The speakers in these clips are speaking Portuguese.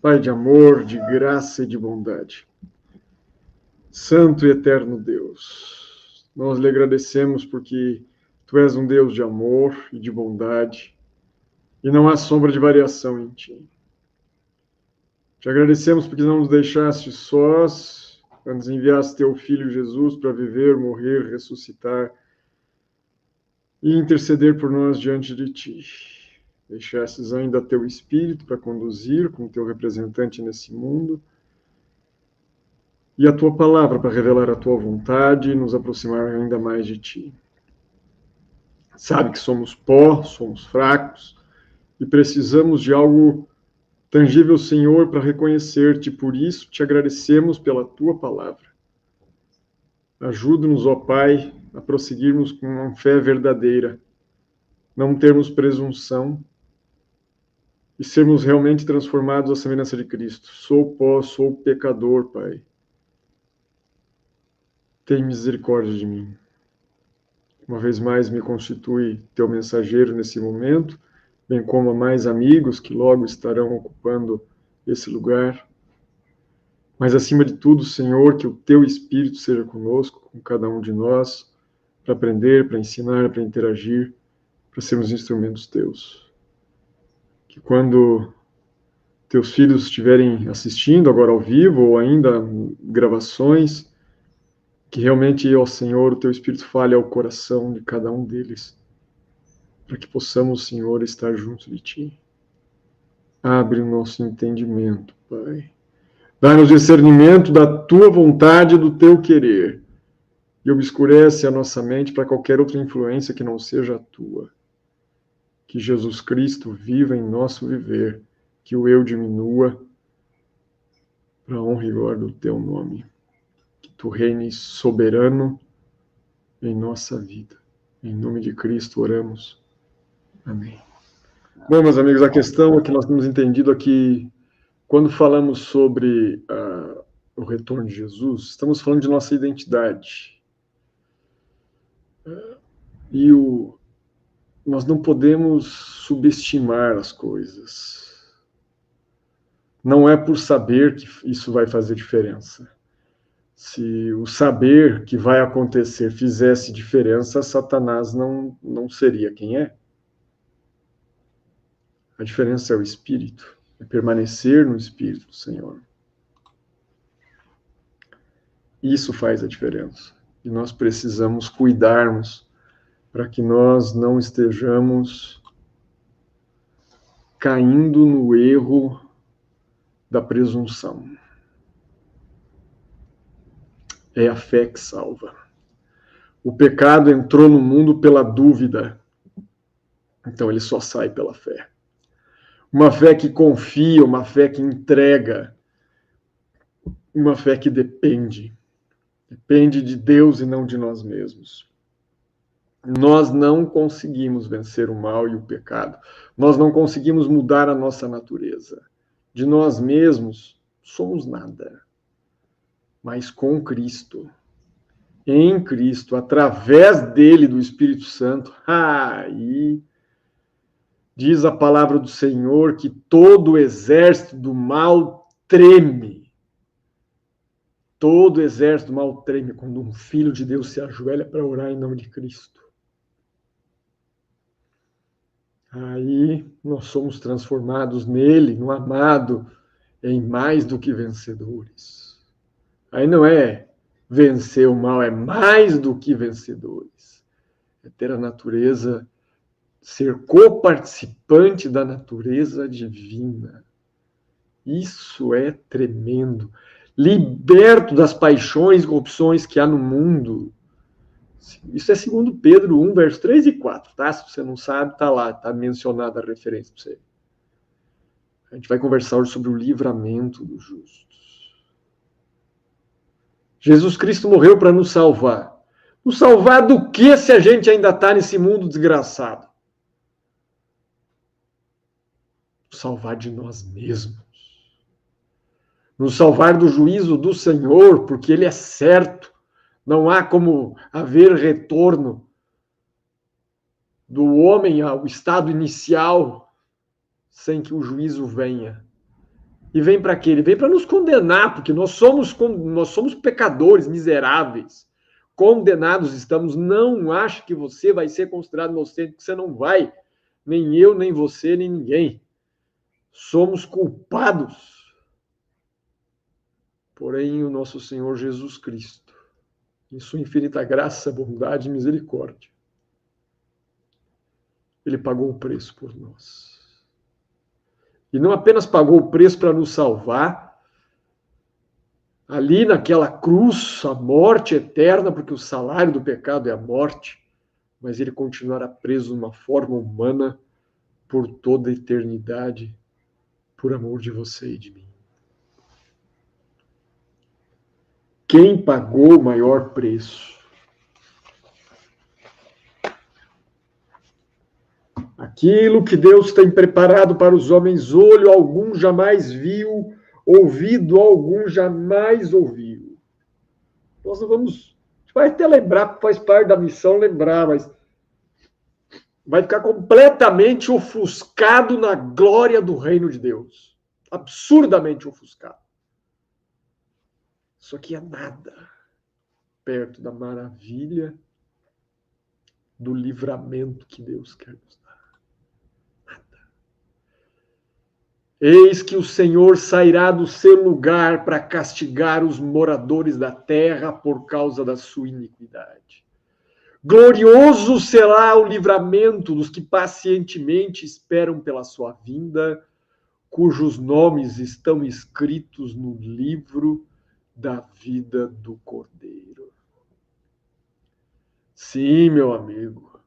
Pai de amor, de graça e de bondade. Santo e eterno Deus, nós lhe agradecemos porque Tu és um Deus de amor e de bondade, e não há sombra de variação em Ti. Te agradecemos porque não nos deixaste sós, antes enviaste Teu Filho Jesus para viver, morrer, ressuscitar e interceder por nós diante de Ti. Deixastes ainda Teu Espírito para conduzir como Teu representante nesse mundo, e a Tua palavra para revelar a Tua vontade e nos aproximar ainda mais de Ti. Sabe que somos pó, somos fracos e precisamos de algo tangível, Senhor, para reconhecer-te. Por isso, te agradecemos pela Tua palavra. Ajuda-nos, ó Pai, a prosseguirmos com uma fé verdadeira, não termos presunção e sermos realmente transformados à semelhança de Cristo. Sou pó, sou pecador, Pai. Tem misericórdia de mim. Uma vez mais, me constitui Teu mensageiro nesse momento, bem como a mais amigos que logo estarão ocupando esse lugar. Mas, acima de tudo, Senhor, que o Teu Espírito seja conosco, com cada um de nós, para aprender, para ensinar, para interagir, para sermos instrumentos Teus. Que quando Teus filhos estiverem assistindo agora ao vivo ou ainda gravações, que realmente, ó Senhor, o Teu Espírito fale ao coração de cada um deles, para que possamos, Senhor, estar junto de Ti. Abre o nosso entendimento, Pai. Dá-nos discernimento da Tua vontade e do Teu querer, e obscurece a nossa mente para qualquer outra influência que não seja a Tua. Que Jesus Cristo viva em nosso viver, que o eu diminua, para a honra e glória do Teu nome. Que Tu reines soberano em nossa vida. Em nome de Cristo oramos. Amém. Bom, meus amigos, a questão é que nós temos entendido aqui, quando falamos sobre o retorno de Jesus, estamos falando de nossa identidade. E nós não podemos subestimar as coisas. Não é por saber que isso vai fazer diferença. Se o saber que vai acontecer fizesse diferença, Satanás não seria quem é. A diferença é o Espírito, é permanecer no Espírito do Senhor. Isso faz a diferença. E nós precisamos cuidarmos para que nós não estejamos caindo no erro da presunção. É a fé que salva. O pecado entrou no mundo pela dúvida, então ele só sai pela fé. Uma fé que confia, uma fé que entrega, uma fé que depende. Depende de Deus e não de nós mesmos. Nós não conseguimos vencer o mal e o pecado. Nós não conseguimos mudar a nossa natureza. De nós mesmos, somos nada. Mas com Cristo, em Cristo, através dele, do Espírito Santo, aí diz a palavra do Senhor que todo o exército do mal treme. Todo o exército do mal treme quando um filho de Deus se ajoelha para orar em nome de Cristo. Aí nós somos transformados nele, no amado, em mais do que vencedores. Aí não é vencer o mal, é mais do que vencedores. É ter a natureza, ser coparticipante da natureza divina. Isso é tremendo. Liberto das paixões e corrupções que há no mundo. Isso é 2 Pedro 1, versos 3 e 4, tá? Se você não sabe, tá lá, tá mencionada a referência para você. A gente vai conversar hoje sobre o livramento dos justos. Jesus Cristo morreu para nos salvar. Nos salvar do que se a gente ainda está nesse mundo desgraçado? Nos salvar de nós mesmos. Nos salvar do juízo do Senhor, porque Ele é certo. Não há como haver retorno do homem ao estado inicial sem que o juízo venha. E vem para quê? Ele vem para nos condenar, porque nós somos pecadores, miseráveis. Condenados estamos. Não ache que você vai ser considerado inocente, porque você não vai. Nem eu, nem você, nem ninguém. Somos culpados. Porém, o nosso Senhor Jesus Cristo, em sua infinita graça, bondade e misericórdia, ele pagou o preço por nós. E não apenas pagou o preço para nos salvar, ali naquela cruz, a morte eterna, porque o salário do pecado é a morte, mas ele continuará preso numa forma humana por toda a eternidade, por amor de você e de mim. Quem pagou o maior preço? Aquilo que Deus tem preparado para os homens, olho algum jamais viu, ouvido algum jamais ouviu. Nós não vamos. A gente vai até lembrar, faz parte da missão lembrar, mas vai ficar completamente ofuscado na glória do reino de Deus. Absurdamente ofuscado. Isso aqui é nada perto da maravilha do livramento que Deus quer nos dar. Eis que o Senhor sairá do seu lugar para castigar os moradores da terra por causa da sua iniquidade. Glorioso será o livramento dos que pacientemente esperam pela sua vinda, cujos nomes estão escritos no livro da vida do Cordeiro. Sim, meu amigo,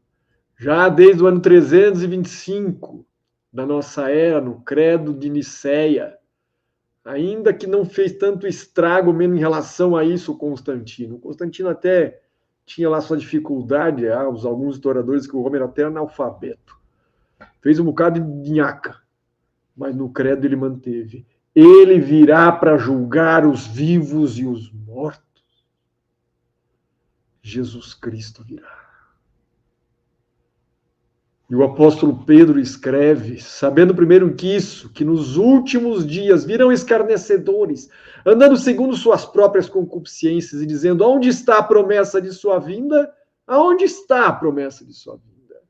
já desde o ano 325, da nossa era, no credo de Nicéia, ainda que não fez tanto estrago mesmo em relação a isso, Constantino. Constantino até tinha lá sua dificuldade, alguns historiadores que o homem era até analfabeto. Fez um bocado de nhaca, mas no credo ele manteve. Ele virá para julgar os vivos e os mortos. Jesus Cristo virá. E o apóstolo Pedro escreve, sabendo primeiro que nos últimos dias virão escarnecedores, andando segundo suas próprias concupiscências e dizendo, onde está a promessa de sua vinda? Aonde está a promessa de sua vinda?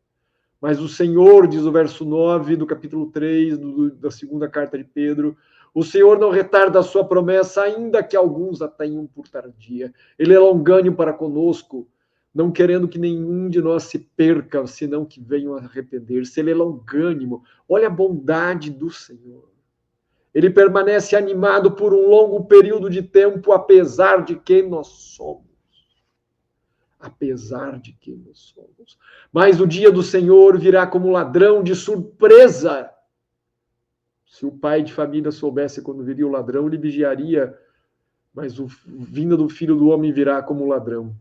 Mas o Senhor, diz o verso 9 do capítulo 3 da segunda carta de Pedro, o Senhor não retarda a sua promessa, ainda que alguns a tenham por tardia. Ele é longânimo para conosco, não querendo que nenhum de nós se perca, senão que venham a arrepender-se. Ele é longânimo. Olha a bondade do Senhor. Ele permanece animado por um longo período de tempo, apesar de quem nós somos. Apesar de quem nós somos. Mas o dia do Senhor virá como ladrão de surpresa. Se o pai de família soubesse quando viria o ladrão, ele vigiaria. Mas o vinda do Filho do Homem virá como ladrão,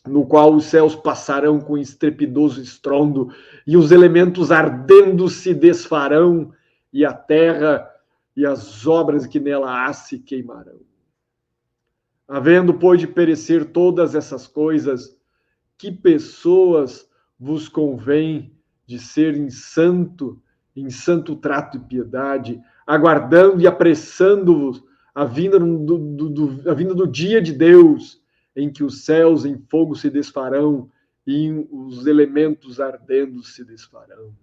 no qual os céus passarão com estrepidoso estrondo, e os elementos ardendo se desfarão, e a terra e as obras que nela há se queimarão. Havendo, pois, de perecer todas essas coisas, que pessoas vos convém de ser em santo trato e piedade, aguardando e apressando-vos a vinda do dia de Deus, em que os céus em fogo se desfarão e os elementos ardendo se desfarão.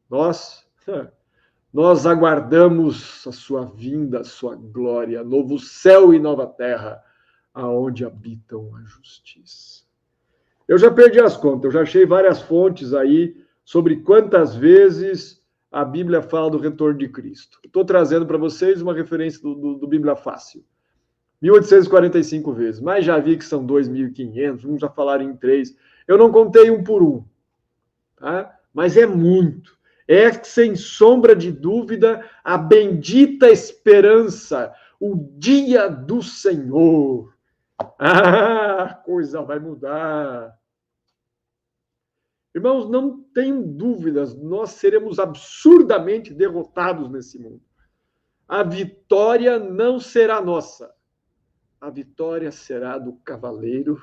Nós aguardamos a sua vinda, a sua glória, novo céu e nova terra, aonde habitam a justiça. Eu já perdi as contas, eu já achei várias fontes aí sobre quantas vezes a Bíblia fala do retorno de Cristo. Estou trazendo para vocês uma referência do Bíblia Fácil. 1845 vezes, mas já vi que são 2.500, uns já falaram em 3. Eu não contei um por um, tá? Mas é muito. É, sem sombra de dúvida, a bendita esperança, o dia do Senhor. A coisa vai mudar. Irmãos, não tenham dúvidas, nós seremos absurdamente derrotados nesse mundo. A vitória não será nossa. A vitória será do cavaleiro,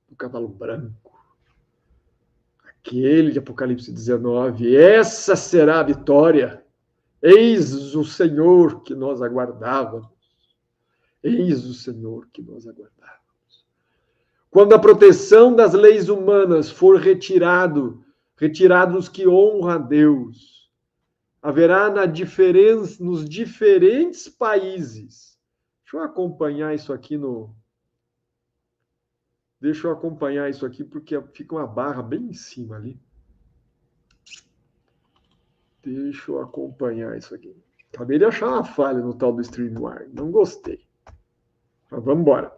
do cavalo branco. Aquele de Apocalipse 19. Essa será a vitória. Eis o Senhor que nós aguardávamos. Eis o Senhor que nós aguardávamos. Quando a proteção das leis humanas for retirados os que honram a Deus, haverá nos diferentes países. Deixa eu acompanhar isso aqui porque fica uma barra bem em cima ali. Deixa eu acompanhar isso aqui. Acabei de achar uma falha no tal do StreamYard. Não gostei. Mas vamos embora.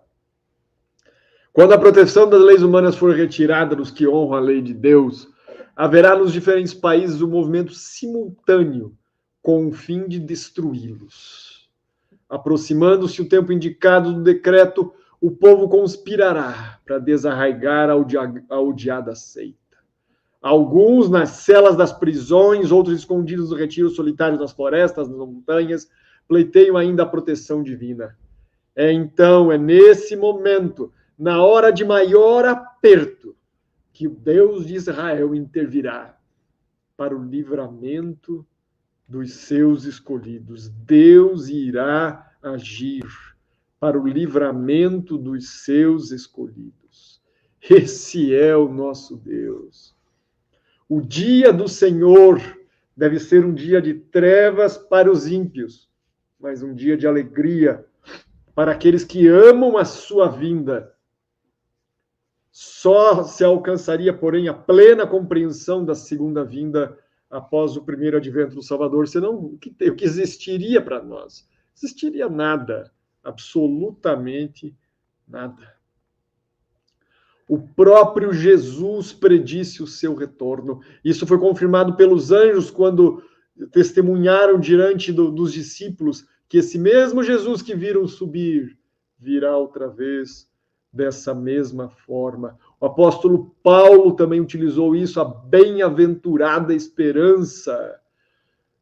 Quando a proteção das leis humanas for retirada dos que honram a lei de Deus, haverá nos diferentes países um movimento simultâneo com o fim de destruí-los. Aproximando-se o tempo indicado do decreto, o povo conspirará para desarraigar a odiada seita. Alguns nas celas das prisões, outros escondidos no retiro solitário das florestas, nas montanhas, pleiteiam ainda a proteção divina. É nesse momento, na hora de maior aperto, que o Deus de Israel intervirá para o livramento dos seus escolhidos. Deus irá agir para o livramento dos seus escolhidos. Esse é o nosso Deus. O dia do Senhor deve ser um dia de trevas para os ímpios, mas um dia de alegria para aqueles que amam a sua vinda. Só se alcançaria, porém, a plena compreensão da segunda vinda após o primeiro advento do Salvador, senão o que existiria para nós? Existiria nada, absolutamente nada. O próprio Jesus predisse o seu retorno. Isso foi confirmado pelos anjos quando testemunharam diante dos discípulos que esse mesmo Jesus que viram subir virá outra vez dessa mesma forma. O apóstolo Paulo também utilizou isso, a bem-aventurada esperança.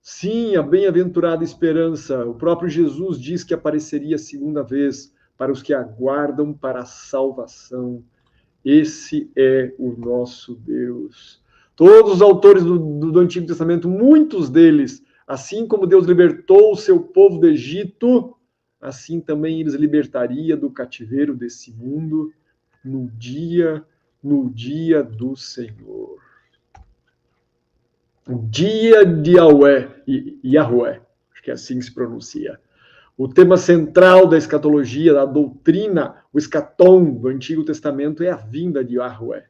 Sim, a bem-aventurada esperança. O próprio Jesus diz que apareceria a segunda vez para os que aguardam para a salvação. Esse é o nosso Deus. Todos os autores do Antigo Testamento, muitos deles, assim como Deus libertou o seu povo do Egito, assim também eles libertaria do cativeiro desse mundo no dia do Senhor. O dia de Yahweh, acho que é assim que se pronuncia. O tema central da escatologia, da doutrina, o escatom do Antigo Testamento é a vinda de Yahweh.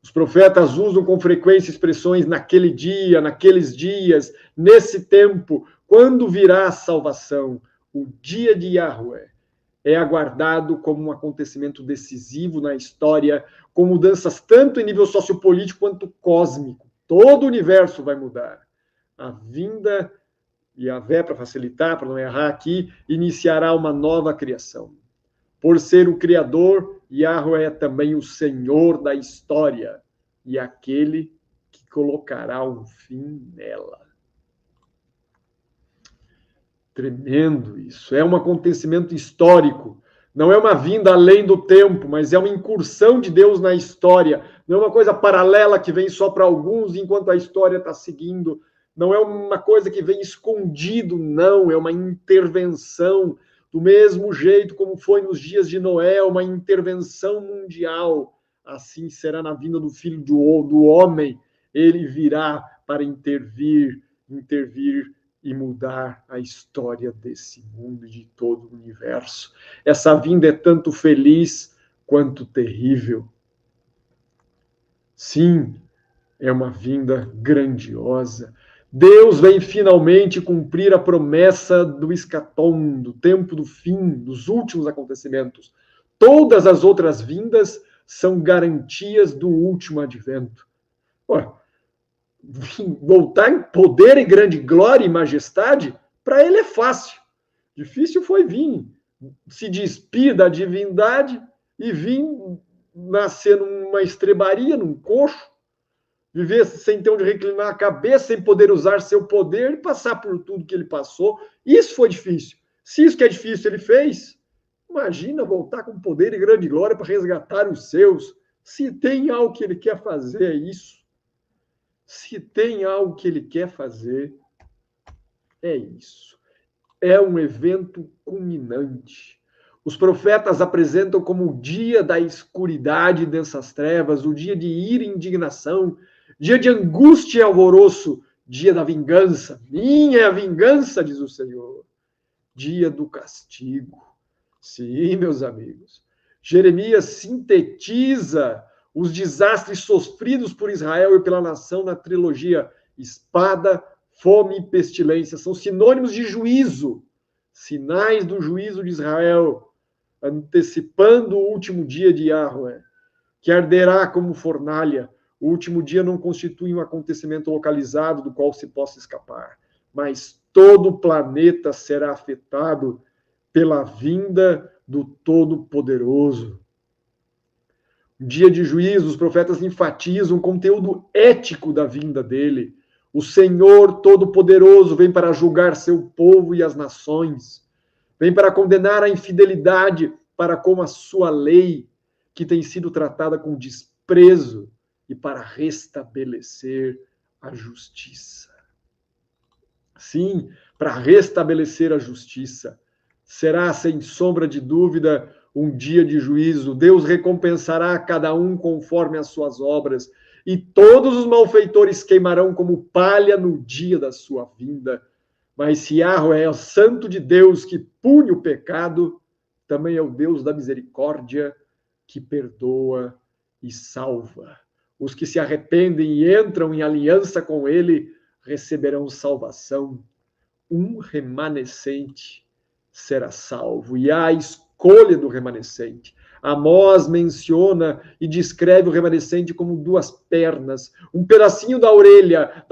Os profetas usam com frequência expressões naquele dia, naqueles dias, nesse tempo, quando virá a salvação. O dia de Yahweh é aguardado como um acontecimento decisivo na história, com mudanças tanto em nível sociopolítico quanto cósmico. Todo o universo vai mudar. A vinda Yahvé, para facilitar, para não errar aqui, iniciará uma nova criação. Por ser o Criador, Yahweh é também o Senhor da história e aquele que colocará um fim nela. Tremendo isso. É um acontecimento histórico. Não é uma vinda além do tempo, mas é uma incursão de Deus na história. Não é uma coisa paralela que vem só para alguns enquanto a história está seguindo. Não é uma coisa que vem escondido, não. É uma intervenção, do mesmo jeito como foi nos dias de Noé, uma intervenção mundial. Assim será na vinda do Filho do Homem. Ele virá para intervir e mudar a história desse mundo e de todo o universo. Essa vinda é tanto feliz quanto terrível. Sim, é uma vinda grandiosa. Deus vem finalmente cumprir a promessa do escatom, do tempo do fim, dos últimos acontecimentos. Todas as outras vindas são garantias do último advento. Ora, voltar em poder e grande glória e majestade, para ele é fácil. Difícil foi vir, se despir da divindade e vir nascer numa estrebaria, num coxo, viver sem ter onde reclinar a cabeça, sem poder usar seu poder e passar por tudo que ele passou. Isso foi difícil. Se isso que é difícil ele fez, imagina voltar com poder e grande glória para resgatar os seus. Se tem algo que ele quer fazer, é isso. Se tem algo que ele quer fazer, É isso. É um evento culminante. Os profetas apresentam como o dia da escuridade e densas trevas, o dia de ira e indignação, dia de angústia e alvoroço, dia da vingança. Minha é a vingança, diz o Senhor. Dia do castigo. Sim, meus amigos. Jeremias sintetiza os desastres sofridos por Israel e pela nação na trilogia espada, fome e pestilência. São sinônimos de juízo, sinais do juízo de Israel, antecipando o último dia de Yahweh, que arderá como fornalha. O último dia não constitui um acontecimento localizado do qual se possa escapar, mas todo o planeta será afetado pela vinda do Todo-Poderoso. Um dia de juízo, os profetas enfatizam o conteúdo ético da vinda dele. O Senhor Todo-Poderoso vem para julgar seu povo e as nações. Vem para condenar a infidelidade para com a sua lei, que tem sido tratada com desprezo, e para restabelecer a justiça. Sim, para restabelecer a justiça. Será, sem sombra de dúvida, um dia de juízo. Deus recompensará cada um conforme as suas obras, e todos os malfeitores queimarão como palha no dia da sua vinda. Mas se Yahweh é o santo de Deus que pune o pecado, também é o Deus da misericórdia que perdoa e salva. Os que se arrependem e entram em aliança com ele receberão salvação. Um remanescente será salvo. E há a escolha do remanescente. Amós menciona e descreve o remanescente como duas pernas, um pedacinho da orelha,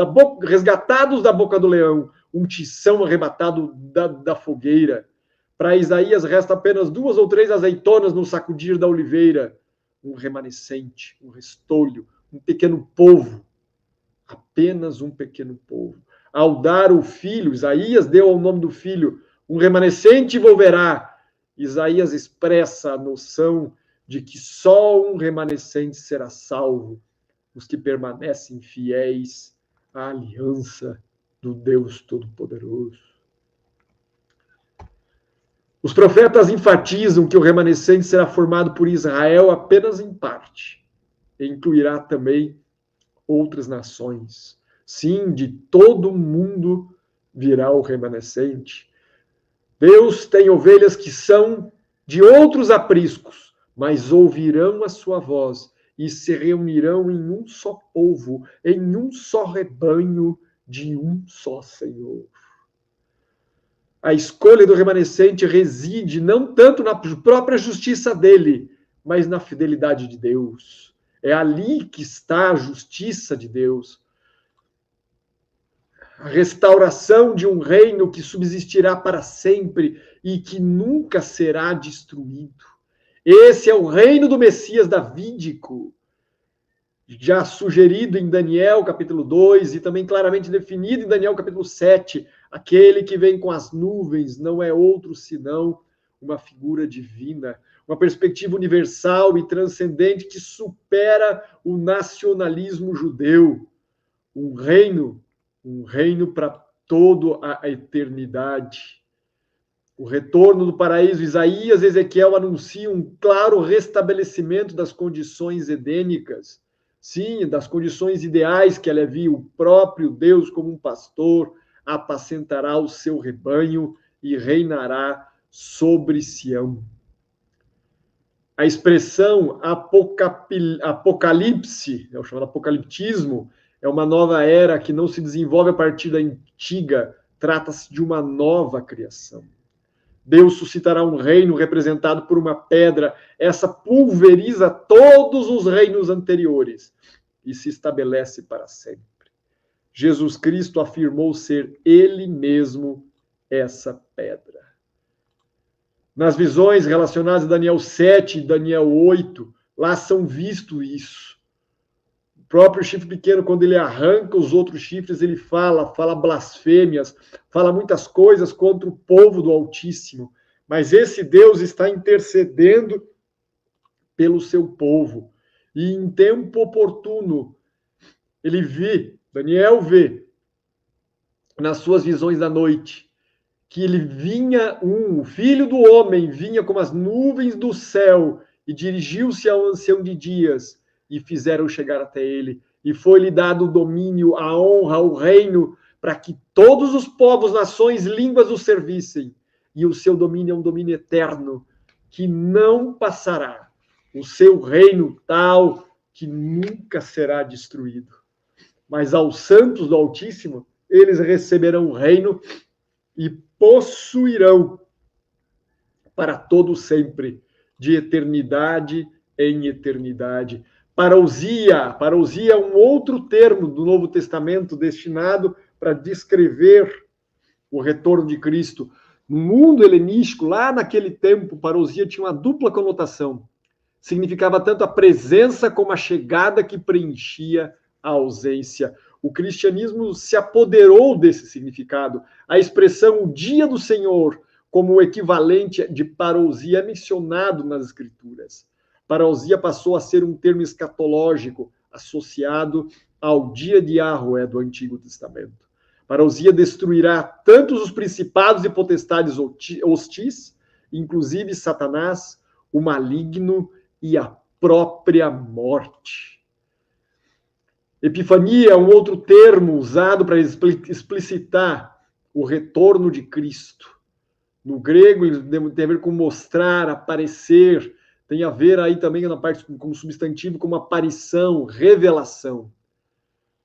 resgatados da boca do leão, um tição arrebatado da fogueira. Para Isaías resta apenas 2 ou 3 azeitonas no sacudir da oliveira. Um remanescente, um restolho, um pequeno povo. Apenas um pequeno povo. Ao dar o filho, Isaías deu ao nome do filho, um remanescente volverá. Isaías expressa a noção de que só um remanescente será salvo, os que permanecem fiéis à aliança do Deus Todo-Poderoso. Os profetas enfatizam que o remanescente será formado por Israel apenas em parte, e incluirá também outras nações. Sim, de todo o mundo virá o remanescente. Deus tem ovelhas que são de outros apriscos, mas ouvirão a sua voz e se reunirão em um só povo, em um só rebanho de um só Senhor. A escolha do remanescente reside não tanto na própria justiça dele, mas na fidelidade de Deus. É ali que está a justiça de Deus. A restauração de um reino que subsistirá para sempre e que nunca será destruído. Esse é o reino do Messias davídico, já sugerido em Daniel capítulo 2 e também claramente definido em Daniel capítulo 7. Aquele que vem com as nuvens não é outro senão uma figura divina, uma perspectiva universal e transcendente que supera o nacionalismo judeu. Um reino para toda a eternidade. O retorno do paraíso, Isaías e Ezequiel anunciam um claro restabelecimento das condições edênicas, sim, das condições ideais que ela viu. O próprio Deus, como um pastor, apacentará o seu rebanho e reinará sobre Sião. A expressão apocalipse, é o chamado apocaliptismo, é uma nova era que não se desenvolve a partir da antiga, trata-se de uma nova criação. Deus suscitará um reino representado por uma pedra, essa pulveriza todos os reinos anteriores e se estabelece para sempre. Jesus Cristo afirmou ser ele mesmo essa pedra. Nas visões relacionadas a Daniel 7 e Daniel 8, lá são visto isso. O próprio chifre pequeno, quando ele arranca os outros chifres, ele fala blasfêmias, fala muitas coisas contra o povo do Altíssimo. Mas esse Deus está intercedendo pelo seu povo. E em tempo oportuno, Daniel vê nas suas visões da noite, que ele vinha, o filho do homem vinha como as nuvens do céu e dirigiu-se ao ancião de dias e fizeram chegar até ele. E foi-lhe dado o domínio, a honra, o reino, para que todos os povos, nações, línguas o servissem. E o seu domínio é um domínio eterno, que não passará. O seu reino tal que nunca será destruído. Mas aos santos do Altíssimo, eles receberão o reino e possuirão para todo sempre, de eternidade em eternidade. Parousia é um outro termo do Novo Testamento destinado para descrever o retorno de Cristo. No mundo helenístico, lá naquele tempo, parousia tinha uma dupla conotação. Significava tanto a presença como a chegada que preenchia a ausência. O cristianismo se apoderou desse significado. A expressão o dia do Senhor, como o equivalente de parousia, é mencionado nas Escrituras. Parousia passou a ser um termo escatológico associado ao dia de Yahweh do Antigo Testamento. Parousia destruirá tanto os principados e potestades hostis, inclusive Satanás, o maligno e a própria morte. Epifania é um outro termo usado para explicitar o retorno de Cristo. No grego, tem a ver com mostrar, aparecer, tem a ver aí também na parte como substantivo, como aparição, revelação.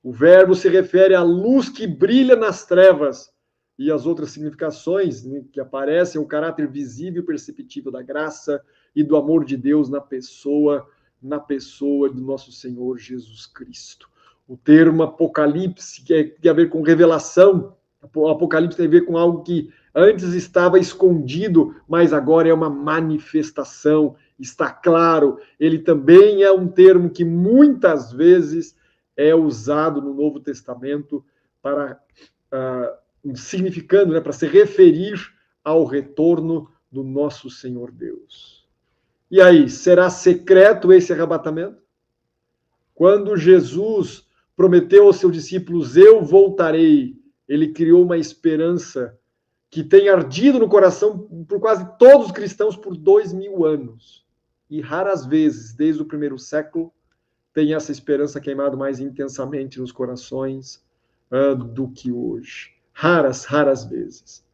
O verbo se refere à luz que brilha nas trevas, e as outras significações, né, que aparecem, o caráter visível e perceptível da graça e do amor de Deus na pessoa do nosso Senhor Jesus Cristo. O termo Apocalipse, que tem a ver com revelação, o Apocalipse tem a ver com algo que antes estava escondido, mas agora é uma manifestação, está claro. Ele também é um termo que muitas vezes é usado no Novo Testamento para significando, né, para se referir ao retorno do nosso Senhor Deus. E aí, será secreto esse arrebatamento? Quando Jesus prometeu aos seus discípulos, eu voltarei, ele criou uma esperança que tem ardido no coração por quase todos os cristãos por 2000 anos. E raras vezes, desde o primeiro século, tem essa esperança queimado mais intensamente nos corações do que hoje. Raras vezes.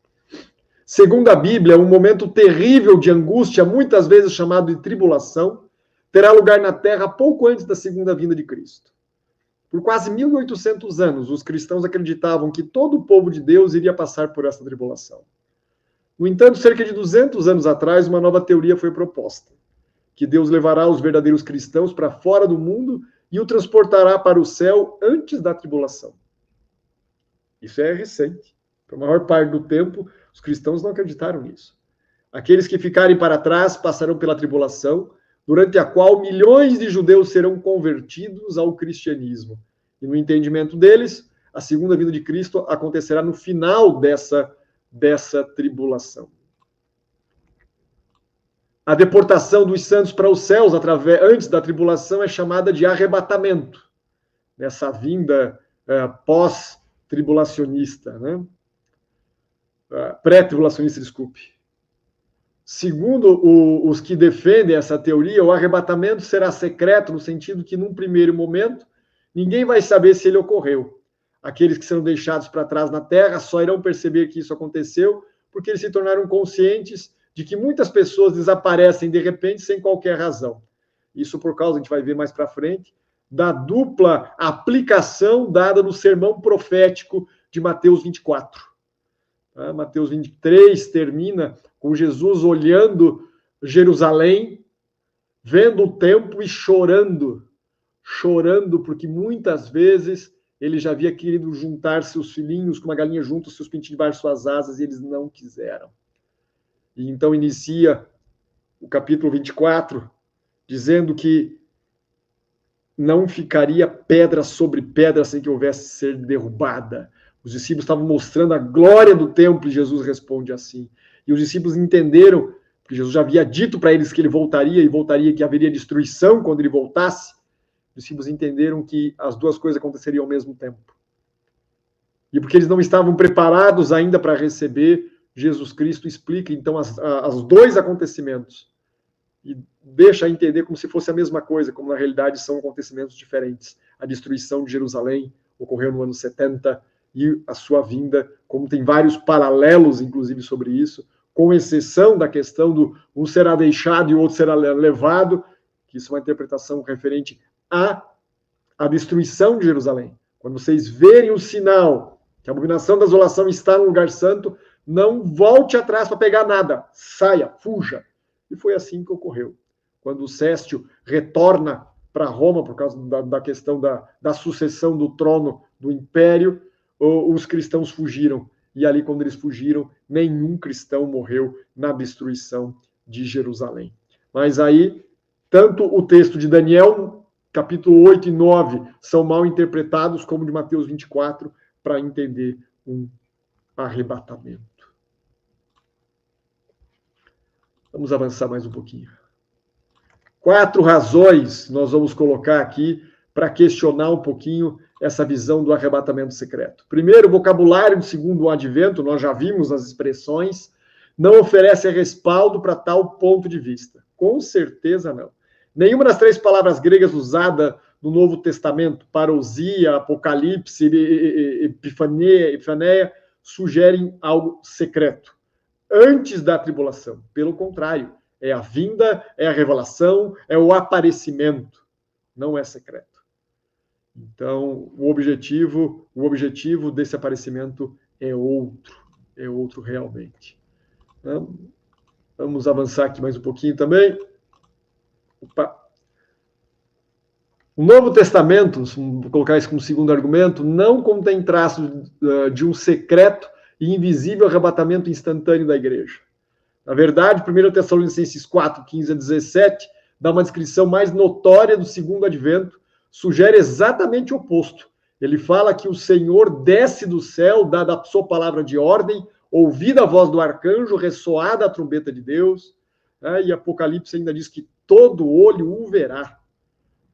Segundo a Bíblia, um momento terrível de angústia, muitas vezes chamado de tribulação, terá lugar na Terra pouco antes da segunda vinda de Cristo. Por quase 1800 anos, os cristãos acreditavam que todo o povo de Deus iria passar por essa tribulação. No entanto, cerca de 200 anos atrás, uma nova teoria foi proposta, que Deus levará os verdadeiros cristãos para fora do mundo e o transportará para o céu antes da tribulação. Isso é recente. Por maior parte do tempo, os cristãos não acreditaram nisso. Aqueles que ficarem para trás passarão pela tribulação, durante a qual milhões de judeus serão convertidos ao cristianismo. E no entendimento deles, a segunda vinda de Cristo acontecerá no final dessa tribulação. A deportação dos santos para os céus antes da tribulação é chamada de arrebatamento, nessa vinda pós-tribulacionista, né? Pré-tribulacionista, desculpe. Segundo os que defendem essa teoria, o arrebatamento será secreto no sentido que, num primeiro momento, ninguém vai saber se ele ocorreu. Aqueles que serão deixados para trás na terra só irão perceber que isso aconteceu porque eles se tornaram conscientes de que muitas pessoas desaparecem de repente sem qualquer razão. Isso por causa, a gente vai ver mais para frente, da dupla aplicação dada no sermão profético de Mateus 24. Mateus 23 termina com Jesus olhando Jerusalém, vendo o templo e chorando porque muitas vezes ele já havia querido juntar seus filhinhos, como uma galinha junta os seus pintinhos debaixo de suas asas, e eles não quiseram. E então inicia o capítulo 24, dizendo que não ficaria pedra sobre pedra sem que houvesse ser derrubada. Os discípulos estavam mostrando a glória do templo e Jesus responde assim. E os discípulos entenderam, porque Jesus já havia dito para eles que ele voltaria, que haveria destruição quando ele voltasse. Os discípulos entenderam que as duas coisas aconteceriam ao mesmo tempo. e porque eles não estavam preparados ainda para receber, Jesus Cristo explica, então, os dois acontecimentos e deixa entender como se fosse a mesma coisa, como na realidade são acontecimentos diferentes. A destruição de Jerusalém ocorreu no ano 70 e a sua vinda, como tem vários paralelos, inclusive, sobre isso, com exceção da questão do um será deixado e o outro será levado, que isso é uma interpretação referente à destruição de Jerusalém. Quando vocês verem o sinal que a abominação da desolação está no lugar santo, não volte atrás para pegar nada, saia, fuja. E foi assim que ocorreu. Quando Céstio retorna para Roma, por causa da questão da sucessão do trono do império, os cristãos fugiram. E ali, quando eles fugiram, nenhum cristão morreu na destruição de Jerusalém. Mas aí, tanto o texto de Daniel, capítulo 8 e 9, são mal interpretados, como de Mateus 24, para entender um arrebatamento. Vamos avançar mais um pouquinho. 4 razões nós vamos colocar aqui para questionar um pouquinho essa visão do arrebatamento secreto. Primeiro, o vocabulário do segundo advento, nós já vimos as expressões, não oferece respaldo para tal ponto de vista. Com certeza não. Nenhuma das 3 palavras gregas usadas no Novo Testamento, parousia, apocalipse, epifaneia, sugerem algo secreto antes da tribulação. Pelo contrário, é a vinda, é a revelação, é o aparecimento. Não é secreto. Então, o objetivo desse aparecimento é outro realmente. Vamos avançar aqui mais um pouquinho também. Opa. O Novo Testamento, vou colocar isso como segundo argumento, não contém traços de um secreto e invisível arrebatamento instantâneo da igreja. Na verdade, 1 Tessalonicenses 4, 15 a 17, dá uma descrição mais notória do segundo advento, sugere exatamente o oposto. Ele fala que o Senhor desce do céu, dada a sua palavra de ordem, ouvida a voz do arcanjo, ressoada a trombeta de Deus, e Apocalipse ainda diz que todo olho o verá.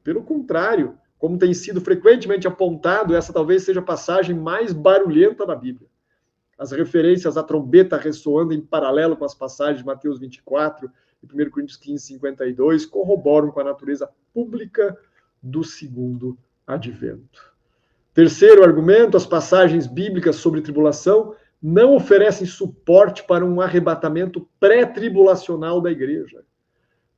Pelo contrário, como tem sido frequentemente apontado, essa talvez seja a passagem mais barulhenta da Bíblia. As referências à trombeta ressoando em paralelo com as passagens de Mateus 24 e 1 Coríntios 15, 52 corroboram com a natureza pública do segundo advento. Terceiro argumento, as passagens bíblicas sobre tribulação não oferecem suporte para um arrebatamento pré-tribulacional da igreja.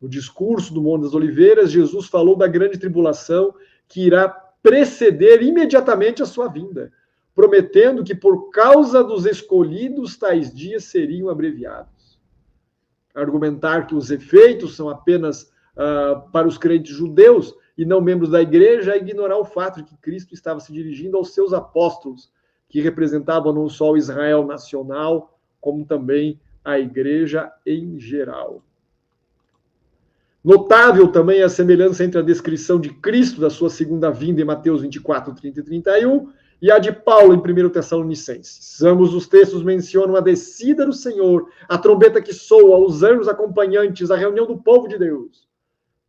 No discurso do Monte das Oliveiras, Jesus falou da grande tribulação que irá preceder imediatamente a sua vinda, prometendo que por causa dos escolhidos tais dias seriam abreviados. Argumentar que os efeitos são apenas para os crentes judeus e não membros da igreja é ignorar o fato de que Cristo estava se dirigindo aos seus apóstolos, que representavam não só o Israel nacional, como também a igreja em geral. Notável também a semelhança entre a descrição de Cristo da sua segunda vinda em Mateus 24, 30 e 31 e a de Paulo em 1 Tessalonicenses. Ambos os textos mencionam a descida do Senhor, a trombeta que soa, os anjos acompanhantes, a reunião do povo de Deus.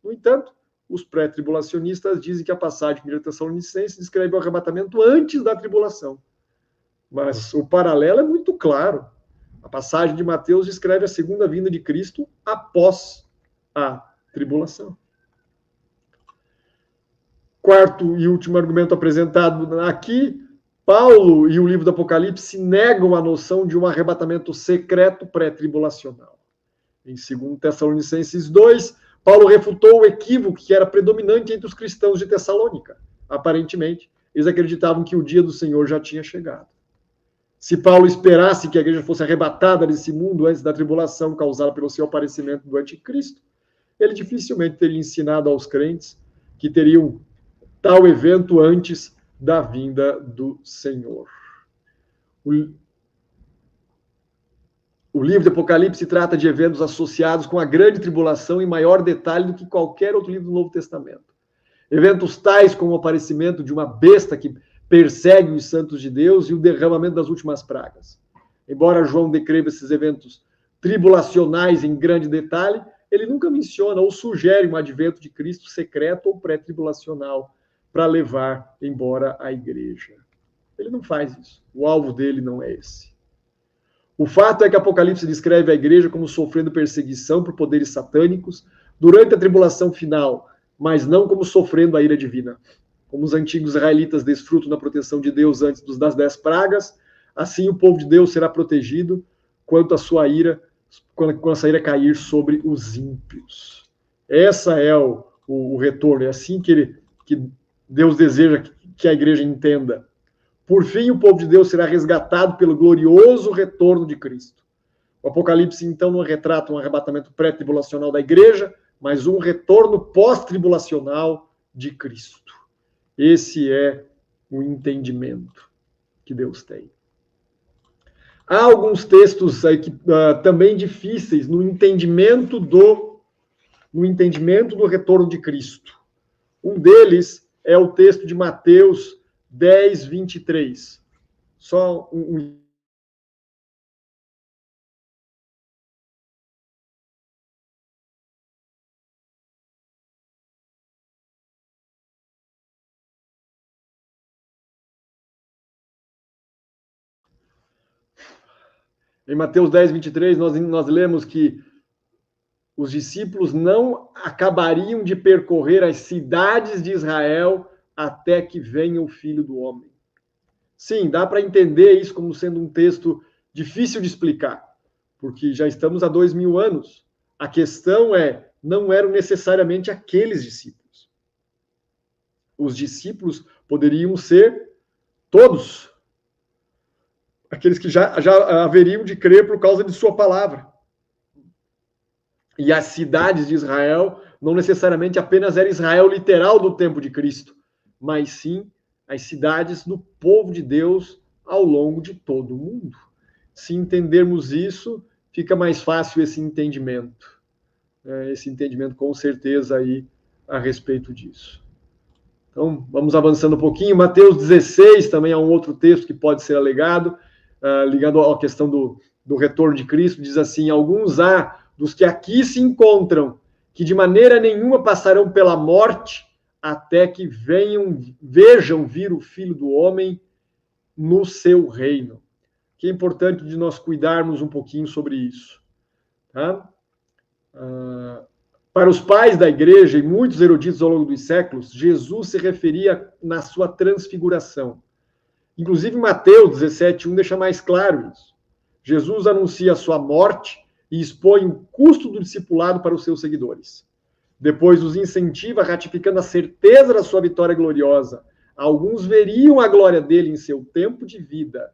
No entanto, os pré-tribulacionistas dizem que a passagem de 1 Tessalonicenses descreve o arrebatamento antes da tribulação. Mas o paralelo é muito claro. A passagem de Mateus descreve a segunda vinda de Cristo após a tribulação. Quarto e último argumento apresentado aqui, Paulo e o livro do Apocalipse negam a noção de um arrebatamento secreto pré-tribulacional. Em 2 Tessalonicenses 2, Paulo refutou o equívoco que era predominante entre os cristãos de Tessalônica. Aparentemente, eles acreditavam que o dia do Senhor já tinha chegado. Se Paulo esperasse que a igreja fosse arrebatada desse mundo antes da tribulação causada pelo seu aparecimento do anticristo, ele dificilmente teria ensinado aos crentes que teriam tal evento antes da vinda do Senhor. O livro de Apocalipse trata de eventos associados com a grande tribulação em maior detalhe do que qualquer outro livro do Novo Testamento. Eventos tais como o aparecimento de uma besta que persegue os santos de Deus e o derramamento das últimas pragas. Embora João descreva esses eventos tribulacionais em grande detalhe, ele nunca menciona ou sugere um advento de Cristo secreto ou pré-tribulacional para levar embora a igreja. Ele não faz isso. O alvo dele não é esse. O fato é que Apocalipse descreve a igreja como sofrendo perseguição por poderes satânicos durante a tribulação final, mas não como sofrendo a ira divina. Como os antigos israelitas desfrutam da proteção de Deus antes das 10 pragas, assim o povo de Deus será protegido quando a ira cair sobre os ímpios. Essa é o retorno, é assim que Deus deseja que a igreja entenda. Por fim, o povo de Deus será resgatado pelo glorioso retorno de Cristo. O Apocalipse, então, não retrata um arrebatamento pré-tribulacional da igreja, mas um retorno pós-tribulacional de Cristo. Esse é o entendimento que Deus tem. Há alguns textos aí que, também difíceis no entendimento do retorno de Cristo. Um deles é o texto de Mateus 10, 23. Só Em Mateus 10, 23, nós lemos que os discípulos não acabariam de percorrer as cidades de Israel até que venha o Filho do Homem. Sim, dá para entender isso como sendo um texto difícil de explicar, porque já estamos há 2000 anos. A questão não eram necessariamente aqueles discípulos. Os discípulos poderiam ser todos aqueles que já haveriam de crer por causa de sua palavra. E as cidades de Israel não necessariamente apenas era Israel literal do tempo de Cristo, mas sim as cidades do povo de Deus ao longo de todo o mundo. Se entendermos isso, fica mais fácil esse entendimento. Esse entendimento com certeza aí a respeito disso. Então, vamos avançando um pouquinho. Mateus 16 também é um outro texto que pode ser alegado, ligado à questão do retorno de Cristo. Diz assim: alguns dos que aqui se encontram, que de maneira nenhuma passarão pela morte, até que vejam vir o Filho do Homem no seu reino. Que é importante de nós cuidarmos um pouquinho sobre isso. Tá? Para os pais da igreja e muitos eruditos ao longo dos séculos, Jesus se referia na sua transfiguração. Inclusive, Mateus 17:1 deixa mais claro isso. Jesus anuncia a sua morte e expõe o custo do discipulado para os seus seguidores. Depois os incentiva, ratificando a certeza da sua vitória gloriosa. Alguns veriam a glória dele em seu tempo de vida.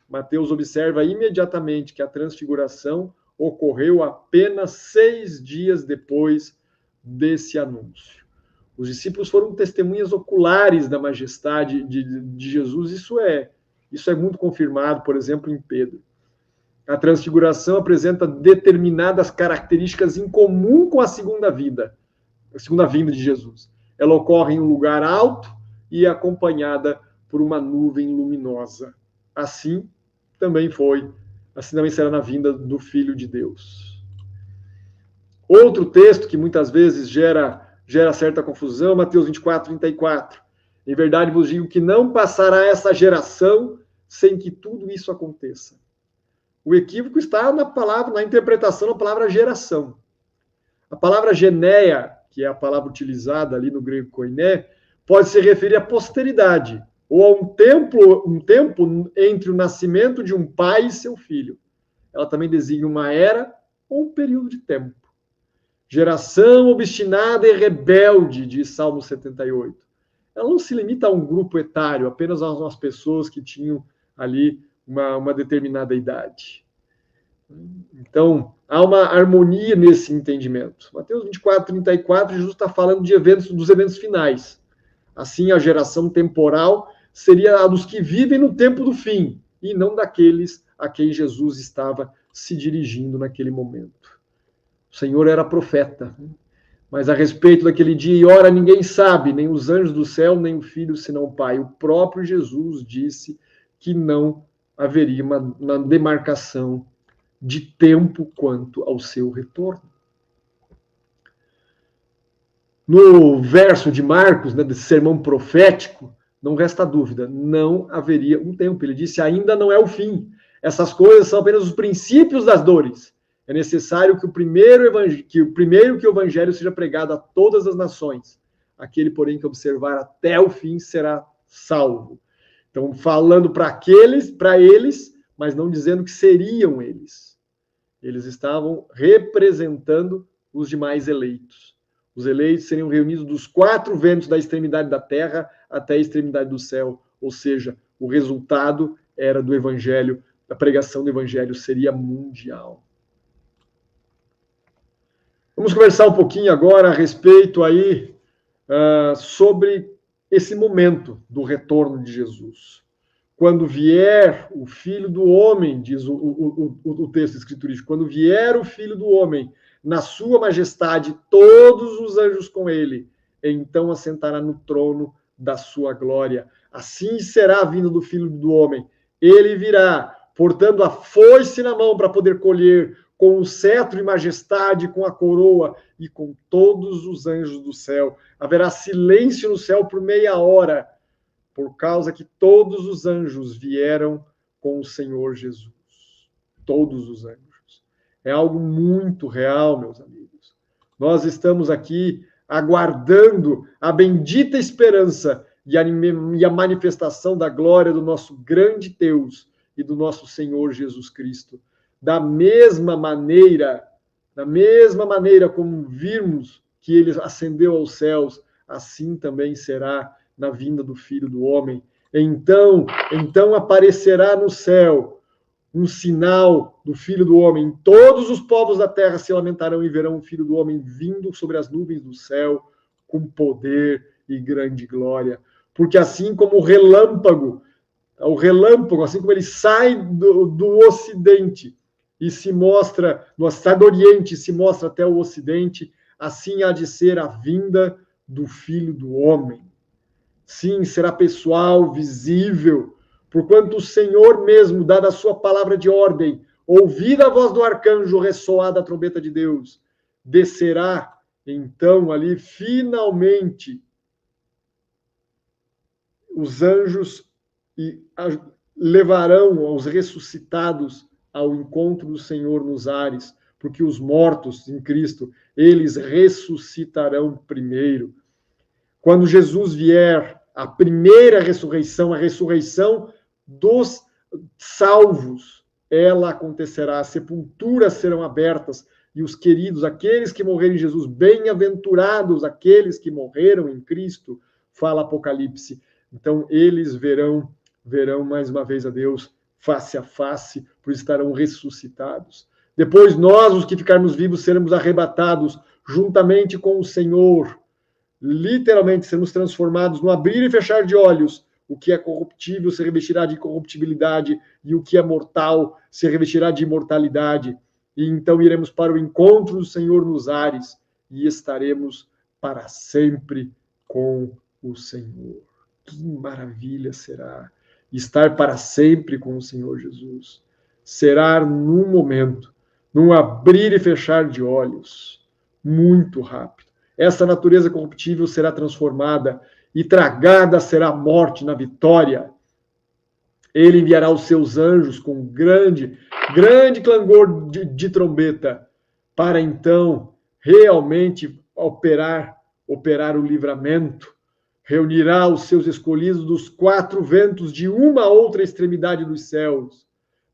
Mateus observa imediatamente que a transfiguração ocorreu apenas 6 dias depois desse anúncio. Os discípulos foram testemunhas oculares da majestade de Jesus. Isso é muito confirmado, por exemplo, em Pedro. A transfiguração apresenta determinadas características em comum com a segunda vinda de Jesus. Ela ocorre em um lugar alto e é acompanhada por uma nuvem luminosa. Assim também será na vinda do Filho de Deus. Outro texto que muitas vezes gera certa confusão, Mateus 24, 34. Em verdade vos digo que não passará essa geração sem que tudo isso aconteça. O equívoco está na interpretação da palavra geração. A palavra geneia, que é a palavra utilizada ali no grego koiné, pode se referir à posteridade, ou a um tempo entre o nascimento de um pai e seu filho. Ela também designa uma era ou um período de tempo. Geração obstinada e rebelde, diz Salmo 78. Ela não se limita a um grupo etário, apenas a umas pessoas que tinham ali uma determinada idade. Então, há uma harmonia nesse entendimento. Mateus 24, 34, Jesus está falando dos eventos finais. Assim, a geração temporal seria a dos que vivem no tempo do fim, e não daqueles a quem Jesus estava se dirigindo naquele momento. O Senhor era profeta, mas a respeito daquele dia e hora ninguém sabe, nem os anjos do céu, nem o Filho, senão o Pai. O próprio Jesus disse que não haveria uma demarcação de tempo quanto ao seu retorno. No verso de Marcos, desse sermão profético, não resta dúvida, não haveria um tempo. Ele disse, ainda não é o fim. Essas coisas são apenas os princípios das dores. É necessário que o primeiro que o evangelho seja pregado a todas as nações. Aquele, porém, que observar até o fim será salvo. Então, falando para eles, mas não dizendo que seriam eles. Eles estavam representando os demais eleitos. Os eleitos seriam reunidos dos 4 ventos da extremidade da terra até a extremidade do céu. Ou seja, o resultado era do evangelho, a pregação do evangelho seria mundial. Vamos conversar um pouquinho agora a respeito aí sobre esse momento do retorno de Jesus. Quando vier o Filho do Homem, diz o texto escriturístico, quando vier o Filho do Homem, na sua majestade, todos os anjos com ele, então assentará no trono da sua glória. Assim será a vinda do Filho do Homem. Ele virá, portando a foice na mão para poder colher, com o cetro e majestade, com a coroa e com todos os anjos do céu. Haverá silêncio no céu por meia hora, por causa que todos os anjos vieram com o Senhor Jesus. Todos os anjos. É algo muito real, meus amigos. Nós estamos aqui aguardando a bendita esperança e a manifestação da glória do nosso grande Deus e do nosso Senhor Jesus Cristo. Da mesma maneira como vimos que ele ascendeu aos céus, assim também será na vinda do Filho do Homem. Então aparecerá no céu um sinal do Filho do Homem. Todos os povos da terra se lamentarão e verão o Filho do Homem vindo sobre as nuvens do céu com poder e grande glória. Porque assim como o relâmpago, assim como ele sai do ocidente e se mostra, sai do oriente e se mostra até o ocidente, assim há de ser a vinda do Filho do Homem. Sim, será pessoal, visível, porquanto o Senhor mesmo, dada a sua palavra de ordem, ouvida a voz do arcanjo, ressoada a trombeta de Deus, descerá, então, ali, finalmente, os anjos e levarão os ressuscitados ao encontro do Senhor nos ares, porque os mortos em Cristo, eles ressuscitarão primeiro. Quando Jesus vier, a primeira ressurreição, a ressurreição dos salvos, ela acontecerá, as sepulturas serão abertas, e os queridos, aqueles que morreram em Jesus, bem-aventurados aqueles que morreram em Cristo, fala Apocalipse. Então, eles verão mais uma vez a Deus face a face, pois estarão ressuscitados. Depois, nós, os que ficarmos vivos, seremos arrebatados juntamente com o Senhor. Literalmente, seremos transformados no abrir e fechar de olhos. O que é corruptível se revestirá de corruptibilidade, e o que é mortal se revestirá de imortalidade. E então iremos para o encontro do Senhor nos ares, e estaremos para sempre com o Senhor. Que maravilha será estar para sempre com o Senhor Jesus. Será num momento, num abrir e fechar de olhos, muito rápido. Essa natureza corruptível será transformada e tragada será a morte na vitória. Ele enviará os seus anjos com grande clangor de trombeta para então realmente operar o livramento. Reunirá os seus escolhidos dos 4 ventos de uma outra extremidade dos céus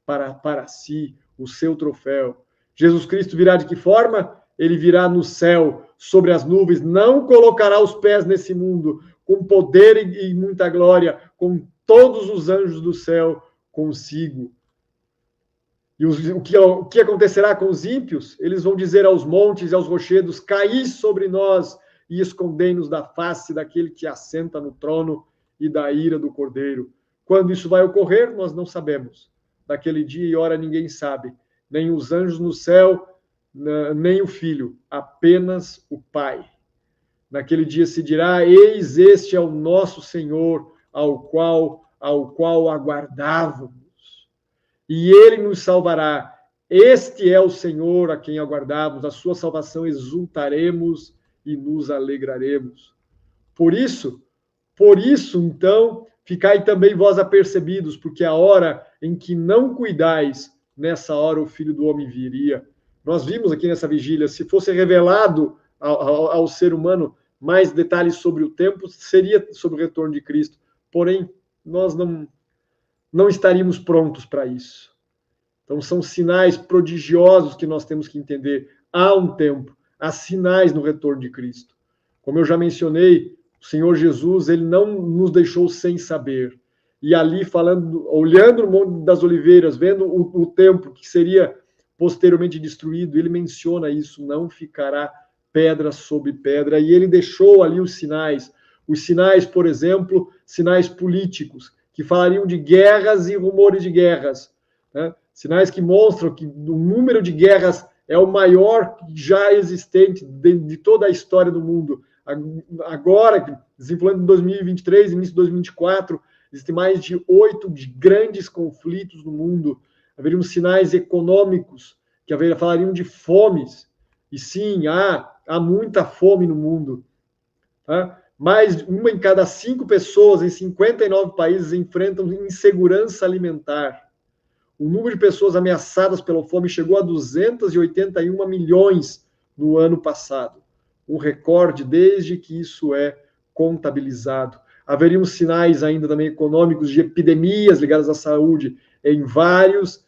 para si o seu troféu. Jesus Cristo virá de que forma? Ele virá no céu, sobre as nuvens, não colocará os pés nesse mundo, com poder e muita glória, com todos os anjos do céu consigo. E o que acontecerá com os ímpios? Eles vão dizer aos montes e aos rochedos: caí sobre nós e escondei-nos da face daquele que assenta no trono e da ira do Cordeiro. Quando isso vai ocorrer, nós não sabemos. Daquele dia e hora ninguém sabe, nem os anjos no céu, nem o Filho, apenas o Pai. Naquele dia se dirá: eis este é o nosso Senhor, ao qual aguardávamos. E ele nos salvará. Este é o Senhor a quem aguardávamos, a sua salvação exultaremos e nos alegraremos. Por isso, Por isso, então, ficai também vós apercebidos, porque a hora em que não cuidais, nessa hora o Filho do Homem viria. Nós vimos aqui nessa vigília, se fosse revelado ao ser humano mais detalhes sobre o tempo, seria sobre o retorno de Cristo. Porém, nós não estaríamos prontos para isso. Então, são sinais prodigiosos que nós temos que entender. Há um tempo, há sinais no retorno de Cristo. Como eu já mencionei, o Senhor Jesus, ele não nos deixou sem saber. E ali, olhando no Monte das Oliveiras, vendo o templo que seria posteriormente destruído, ele menciona isso, não ficará pedra sobre pedra. E ele deixou ali os sinais, por exemplo, sinais políticos, que falariam de guerras e rumores de guerras, né? Sinais que mostram que o número de guerras é o maior já existente de toda a história do mundo. Agora, desenvolvendo em 2023, início de 2024, existem mais de 8 grandes conflitos no mundo. Haveriam sinais econômicos que falariam de fomes. E sim, há muita fome no mundo. Tá? Mais uma em cada 5 pessoas em 59 países enfrentam insegurança alimentar. O número de pessoas ameaçadas pela fome chegou a 281 milhões no ano passado. Um recorde desde que isso é contabilizado. Haveriam sinais ainda também econômicos de epidemias ligadas à saúde em vários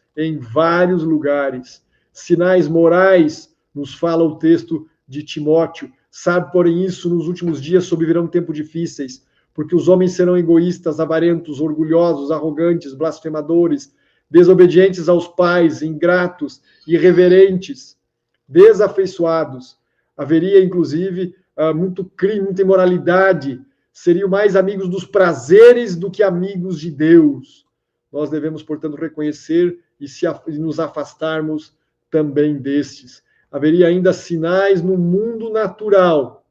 lugares. Sinais morais, nos fala o texto de Timóteo. Sabe, porém, isso nos últimos dias sobrevirão tempos difíceis, porque os homens serão egoístas, avarentos, orgulhosos, arrogantes, blasfemadores, desobedientes aos pais, ingratos, irreverentes, desafeiçoados. Haveria, inclusive, muito crime, muita imoralidade. Seriam mais amigos dos prazeres do que amigos de Deus. Nós devemos, portanto, reconhecer e nos afastarmos também destes. Haveria ainda sinais no mundo natural.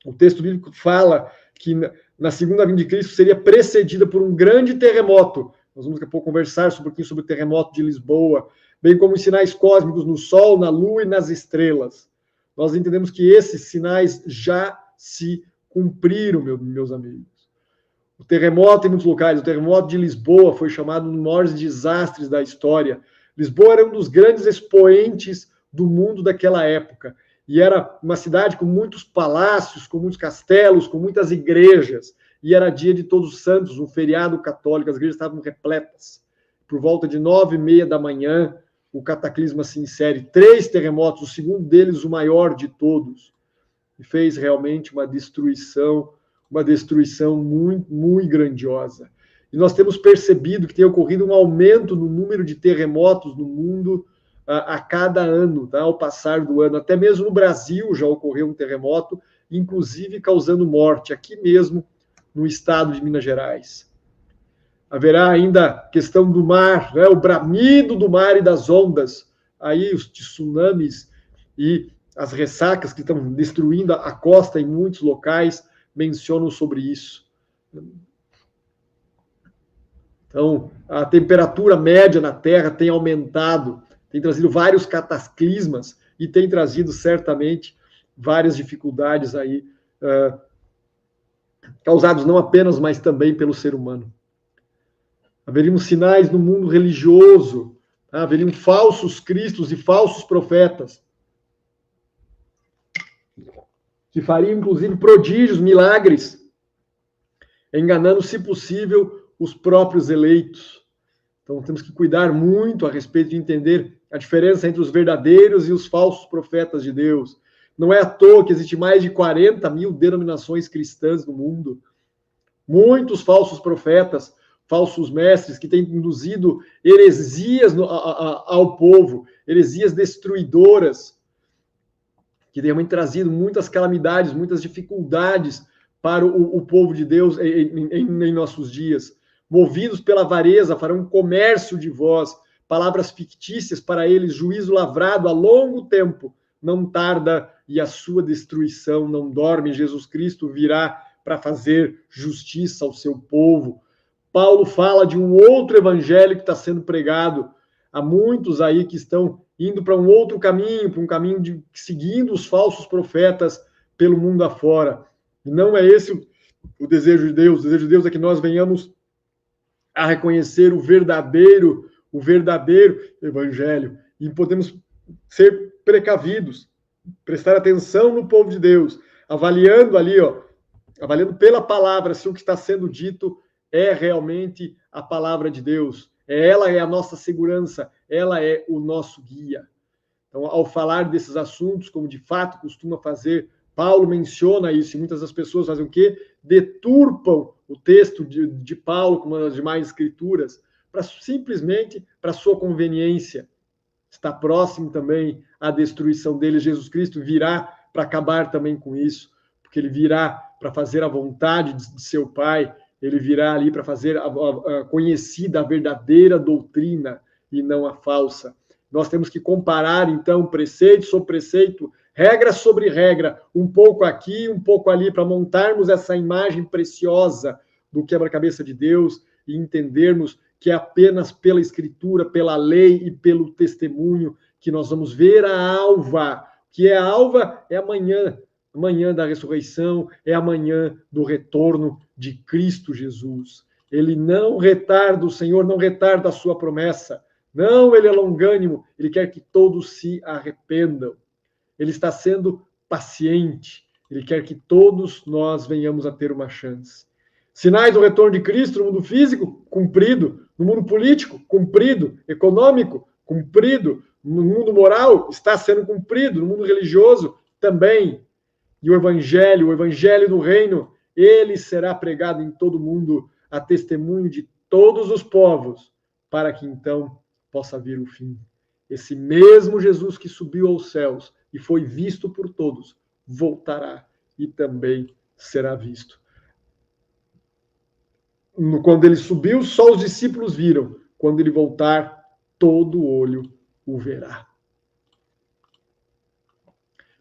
O texto bíblico fala que na segunda vinda de Cristo seria precedida por um grande terremoto. Nós vamos daqui a pouco conversar um pouquinho sobre o terremoto de Lisboa, bem como os sinais cósmicos no Sol, na Lua e nas estrelas. Nós entendemos que esses sinais já se cumpriram, meus amigos. O terremoto em muitos locais, o terremoto de Lisboa foi chamado um dos maiores desastres da história. Lisboa era um dos grandes expoentes do mundo daquela época. E era uma cidade com muitos palácios, com muitos castelos, com muitas igrejas. E era dia de Todos os Santos, um feriado católico, as igrejas estavam repletas. Por volta de 9h30 da manhã, o cataclisma se insere. 3 terremotos, o segundo deles o maior de todos. E fez realmente uma destruição muito, muito grandiosa. E nós temos percebido que tem ocorrido um aumento no número de terremotos no mundo a cada ano, tá? Ao passar do ano. Até mesmo no Brasil já ocorreu um terremoto, inclusive causando morte, aqui mesmo no estado de Minas Gerais. Haverá ainda a questão do mar, né? O bramido do mar e das ondas, aí os tsunamis e as ressacas que estão destruindo a costa em muitos locais mencionam sobre isso. Então, a temperatura média na Terra tem aumentado, tem trazido vários cataclismas e tem trazido, certamente, várias dificuldades aí, causados não apenas, mas também pelo ser humano. Haveriam sinais no mundo religioso, tá? Haveriam falsos cristos e falsos profetas, que fariam, inclusive, prodígios, milagres, enganando, se possível, os próprios eleitos. Então, temos que cuidar muito a respeito de entender a diferença entre os verdadeiros e os falsos profetas de Deus. Não é à toa que existe mais de 40 mil denominações cristãs no mundo. Muitos falsos profetas, falsos mestres, que têm induzido heresias ao povo, heresias destruidoras, que têm trazido muitas calamidades, muitas dificuldades para o povo de Deus em nossos dias. Movidos pela avareza, farão um comércio de vós, palavras fictícias para eles, juízo lavrado a longo tempo, não tarda e a sua destruição não dorme. Jesus Cristo virá para fazer justiça ao seu povo. Paulo fala de um outro evangelho que está sendo pregado. Há muitos aí que estão indo para um outro caminho, para um caminho de seguindo os falsos profetas pelo mundo afora. E não é esse O desejo de Deus é que nós venhamos a reconhecer o verdadeiro evangelho, e podemos ser precavidos, prestar atenção no povo de Deus, avaliando ali, avaliando pela palavra se o que está sendo dito é realmente a palavra de Deus. Ela é a nossa segurança, ela é o nosso guia. Então, ao falar desses assuntos, como de fato costuma fazer, Paulo menciona isso, e muitas das pessoas fazem o quê? Deturpam o texto de Paulo, como as demais escrituras, simplesmente para sua conveniência. Está próximo também a destruição dele. Jesus Cristo virá para acabar também com isso, porque ele virá para fazer a vontade de seu Pai, ele virá ali para fazer a conhecida, a verdadeira doutrina e não a falsa. Nós temos que comparar, então, preceito sobre preceito, regra sobre regra, um pouco aqui, um pouco ali, para montarmos essa imagem preciosa do quebra-cabeça de Deus e entendermos que é apenas pela Escritura, pela lei e pelo testemunho que nós vamos ver a alva, que é a alva, é amanhã da ressurreição, é amanhã do retorno de Cristo Jesus. Ele não retarda, o Senhor não retarda a sua promessa. Não, ele é longânimo, ele quer que todos se arrependam. Ele está sendo paciente, ele quer que todos nós venhamos a ter uma chance. Sinais do retorno de Cristo no mundo físico, cumprido. No mundo político, cumprido. Econômico, cumprido. No mundo moral, está sendo cumprido. No mundo religioso, também. E o evangelho do reino, ele será pregado em todo o mundo, a testemunho de todos os povos, para que então possa vir o fim. Esse mesmo Jesus que subiu aos céus e foi visto por todos, voltará e também será visto. Quando ele subiu, só os discípulos viram. Quando ele voltar, todo olho o verá.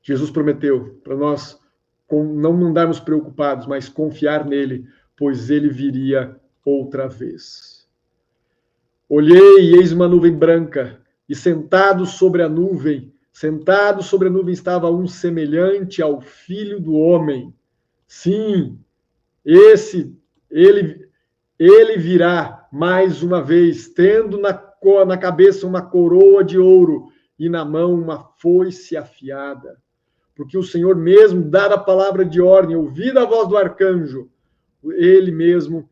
Jesus prometeu para nós não andarmos preocupados, mas confiar nele, pois ele viria outra vez. Olhei e eis uma nuvem branca, e sentado sobre a nuvem estava um semelhante ao Filho do Homem. Sim, ele virá mais uma vez, tendo na cabeça uma coroa de ouro e na mão uma foice afiada. Porque o Senhor mesmo, dada a palavra de ordem, ouvida a voz do arcanjo, ele mesmo,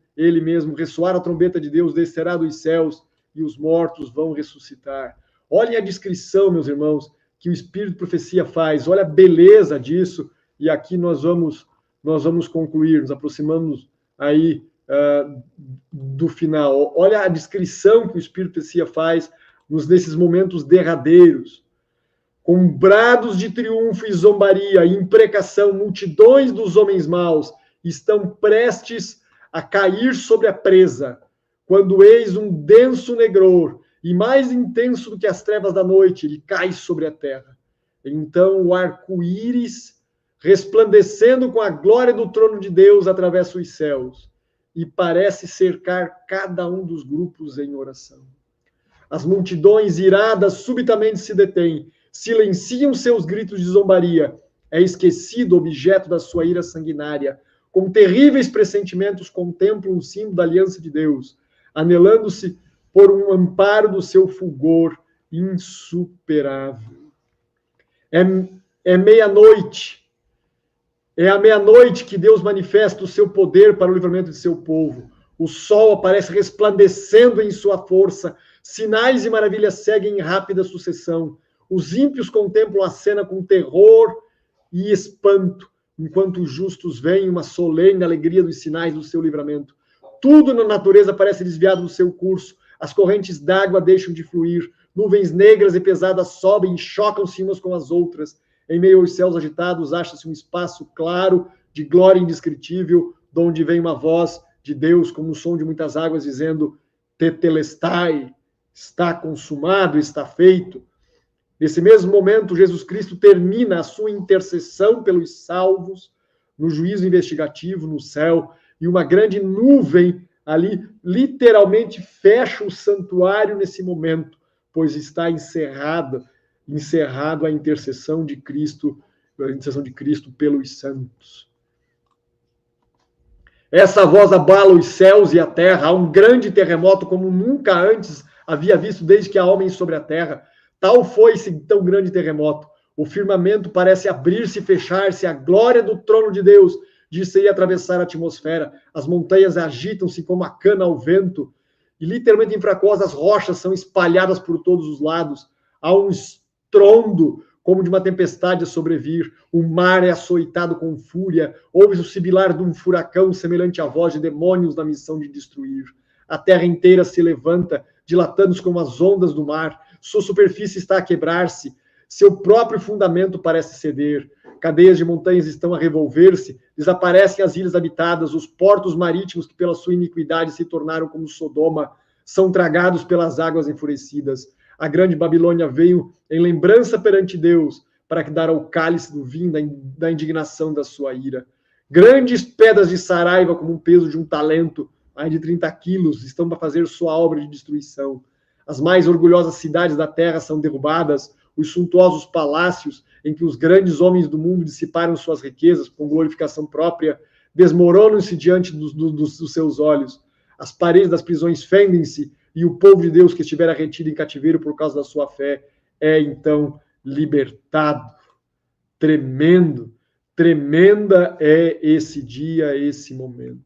ressoar a trombeta de Deus, descerá dos céus e os mortos vão ressuscitar. Olhem a descrição, meus irmãos, que o Espírito de Profecia faz. Olha a beleza disso. E aqui nós vamos concluir, nos aproximamos aí do final. Olha a descrição que o Espírito de Profecia faz nesses momentos derradeiros. Com brados de triunfo e zombaria e imprecação, multidões dos homens maus estão prestes a cair sobre a presa, quando eis um denso negror, e mais intenso do que as trevas da noite, ele cai sobre a terra. Então o arco-íris, resplandecendo com a glória do trono de Deus, atravessa os céus, e parece cercar cada um dos grupos em oração. As multidões iradas subitamente se detêm, silenciam seus gritos de zombaria. É esquecido o objeto da sua ira sanguinária. Com terríveis pressentimentos contemplam o símbolo da aliança de Deus, anelando-se por um amparo do seu fulgor insuperável. É meia-noite. É à meia-noite que Deus manifesta o seu poder para o livramento de seu povo. O sol aparece resplandecendo em sua força. Sinais e maravilhas seguem em rápida sucessão. Os ímpios contemplam a cena com terror e espanto, enquanto os justos veem uma solene alegria dos sinais do seu livramento. Tudo na natureza parece desviado do seu curso. As correntes d'água deixam de fluir. Nuvens negras e pesadas sobem e chocam-se umas com as outras. Em meio aos céus agitados, acha-se um espaço claro de glória indescritível, de onde vem uma voz de Deus, como o som de muitas águas, dizendo: Tetelestai, está consumado, está feito. Nesse mesmo momento, Jesus Cristo termina a sua intercessão pelos salvos, no juízo investigativo, no céu, e uma grande nuvem ali literalmente fecha o santuário nesse momento, pois está encerrado a intercessão de Cristo pelos santos. Essa voz abala os céus e a terra. Há um grande terremoto como nunca antes havia visto desde que há homens sobre a terra. Tal foi esse tão grande terremoto. O firmamento parece abrir-se e fechar-se. A glória do trono de Deus disse atravessar a atmosfera. As montanhas agitam-se como a cana ao vento. E literalmente infracosas rochas são espalhadas por todos os lados. Há um estrondo como de uma tempestade a sobrevir. O mar é açoitado com fúria. Ouve-se o sibilar de um furacão semelhante à voz de demônios na missão de destruir. A terra inteira se levanta, dilatando-se como as ondas do mar. Sua superfície está a quebrar-se. Seu próprio fundamento parece ceder. Cadeias de montanhas estão a revolver-se. Desaparecem as ilhas habitadas. Os portos marítimos que pela sua iniquidade se tornaram como Sodoma são tragados pelas águas enfurecidas. A grande Babilônia veio em lembrança perante Deus, para que dar ao cálice do vinho da indignação da sua ira. Grandes pedras de saraiva, como um peso de um talento, mais de 30 quilos, estão para fazer sua obra de destruição. As mais orgulhosas cidades da terra são derrubadas, os suntuosos palácios em que os grandes homens do mundo dissiparam suas riquezas com glorificação própria, desmoronam-se diante dos seus olhos. As paredes das prisões fendem-se, e o povo de Deus que estivera retido em cativeiro por causa da sua fé é então libertado. Tremendo, tremenda é esse dia, esse momento.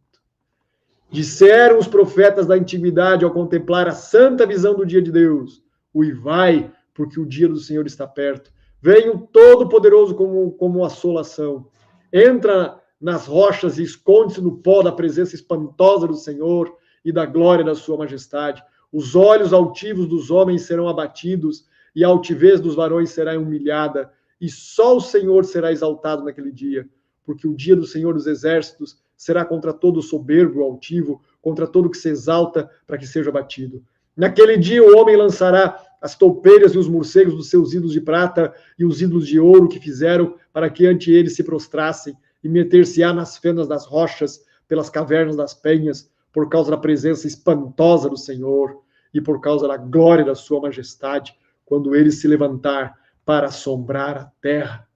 Disseram os profetas da antiguidade ao contemplar a santa visão do dia de Deus: uivai, porque o dia do Senhor está perto. Vem o Todo-Poderoso como assolação. Entra nas rochas e esconde-se no pó da presença espantosa do Senhor e da glória da sua majestade. Os olhos altivos dos homens serão abatidos e a altivez dos varões será humilhada, e só o Senhor será exaltado naquele dia, porque o dia do Senhor dos exércitos será contra todo soberbo, altivo, contra todo que se exalta para que seja abatido. Naquele dia o homem lançará as toupeiras e os morcegos dos seus ídolos de prata e os ídolos de ouro que fizeram para que ante eles se prostrassem, e meter-se-á nas fendas das rochas, pelas cavernas das penhas, por causa da presença espantosa do Senhor e por causa da glória da sua majestade, quando ele se levantar para assombrar a terra.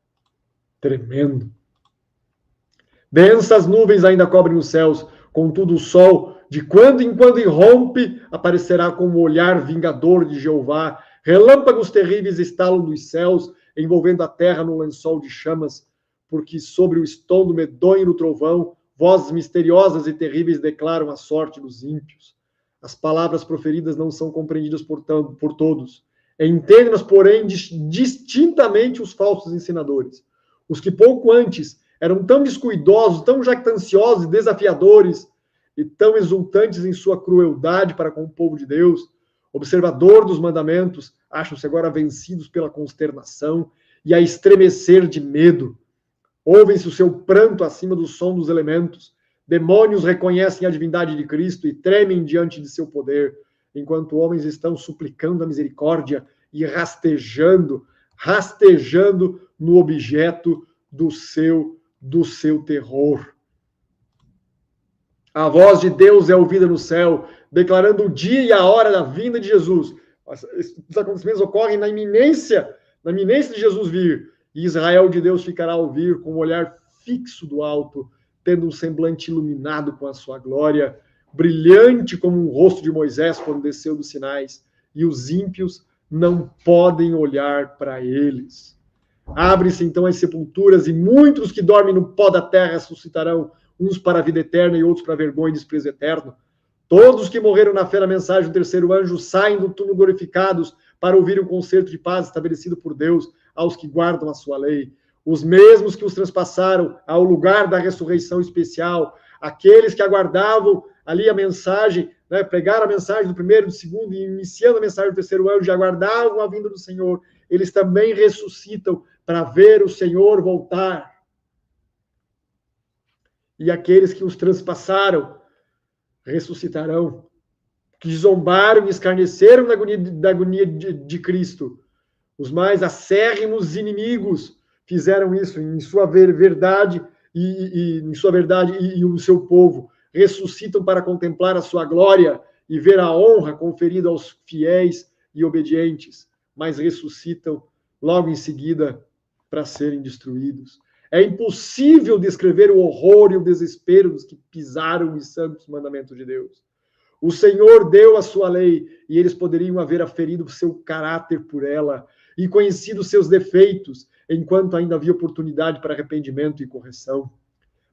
Tremendo. Densas nuvens ainda cobrem os céus, contudo o sol, de quando em quando irrompe, aparecerá como o olhar vingador de Jeová. Relâmpagos terríveis estalam dos céus, envolvendo a terra no lençol de chamas, porque sobre o estrondo medonho do trovão, vozes misteriosas e terríveis declaram a sorte dos ímpios. As palavras proferidas não são compreendidas por todos. Entendem-nas, porém, distintamente os falsos ensinadores. Os que pouco antes eram tão descuidosos, tão jactanciosos e desafiadores, e tão exultantes em sua crueldade para com o povo de Deus, observador dos mandamentos, acham-se agora vencidos pela consternação e a estremecer de medo. Ouvem-se o seu pranto acima do som dos elementos. Demônios reconhecem a divindade de Cristo e tremem diante de seu poder, enquanto homens estão suplicando a misericórdia e rastejando no objeto do seu terror. A voz de Deus é ouvida no céu, declarando o dia e a hora da vinda de Jesus. Os acontecimentos ocorrem na iminência de Jesus vir. E Israel de Deus ficará a ouvir com um olhar fixo do alto, tendo um semblante iluminado com a sua glória, brilhante como um rosto de Moisés quando desceu dos Sinais, e os ímpios não podem olhar para eles. Abrem-se então as sepulturas, e muitos que dormem no pó da terra ressuscitarão, uns para a vida eterna e outros para a vergonha e desprezo eterno. Todos os que morreram na fé da mensagem do terceiro anjo saem do túmulo glorificados para ouvir o concerto de paz estabelecido por Deus aos que guardam a sua lei. Os mesmos que os transpassaram ao lugar da ressurreição especial, aqueles que aguardavam ali a mensagem, né, pregaram a mensagem do primeiro, do segundo, e iniciando a mensagem do terceiro anjo, e aguardavam a vinda do Senhor, eles também ressuscitam para ver o Senhor voltar. E aqueles que os transpassaram ressuscitarão, que zombaram e escarneceram da agonia de Cristo. Os mais acérrimos inimigos fizeram isso em sua verdade e o seu povo ressuscitam para contemplar a sua glória e ver a honra conferida aos fiéis e obedientes, mas ressuscitam logo em seguida para serem destruídos. É impossível descrever o horror e o desespero dos que pisaram os santos mandamentos de Deus. O Senhor deu a sua lei e eles poderiam haver aferido seu caráter por ela e conhecido seus defeitos, enquanto ainda havia oportunidade para arrependimento e correção.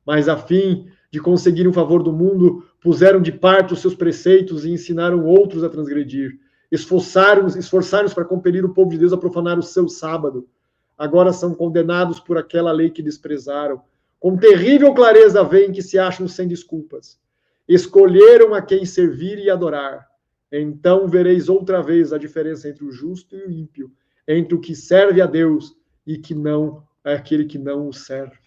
Mas, a fim de conseguir um favor do mundo, puseram de parte os seus preceitos e ensinaram outros a transgredir. Esforçaram-se para compelir o povo de Deus a profanar o seu sábado. Agora são condenados por aquela lei que desprezaram. Com terrível clareza veem que se acham sem desculpas. Escolheram a quem servir e adorar. Então vereis outra vez a diferença entre o justo e o ímpio, entre o que serve a Deus e que não aquele que não o serve.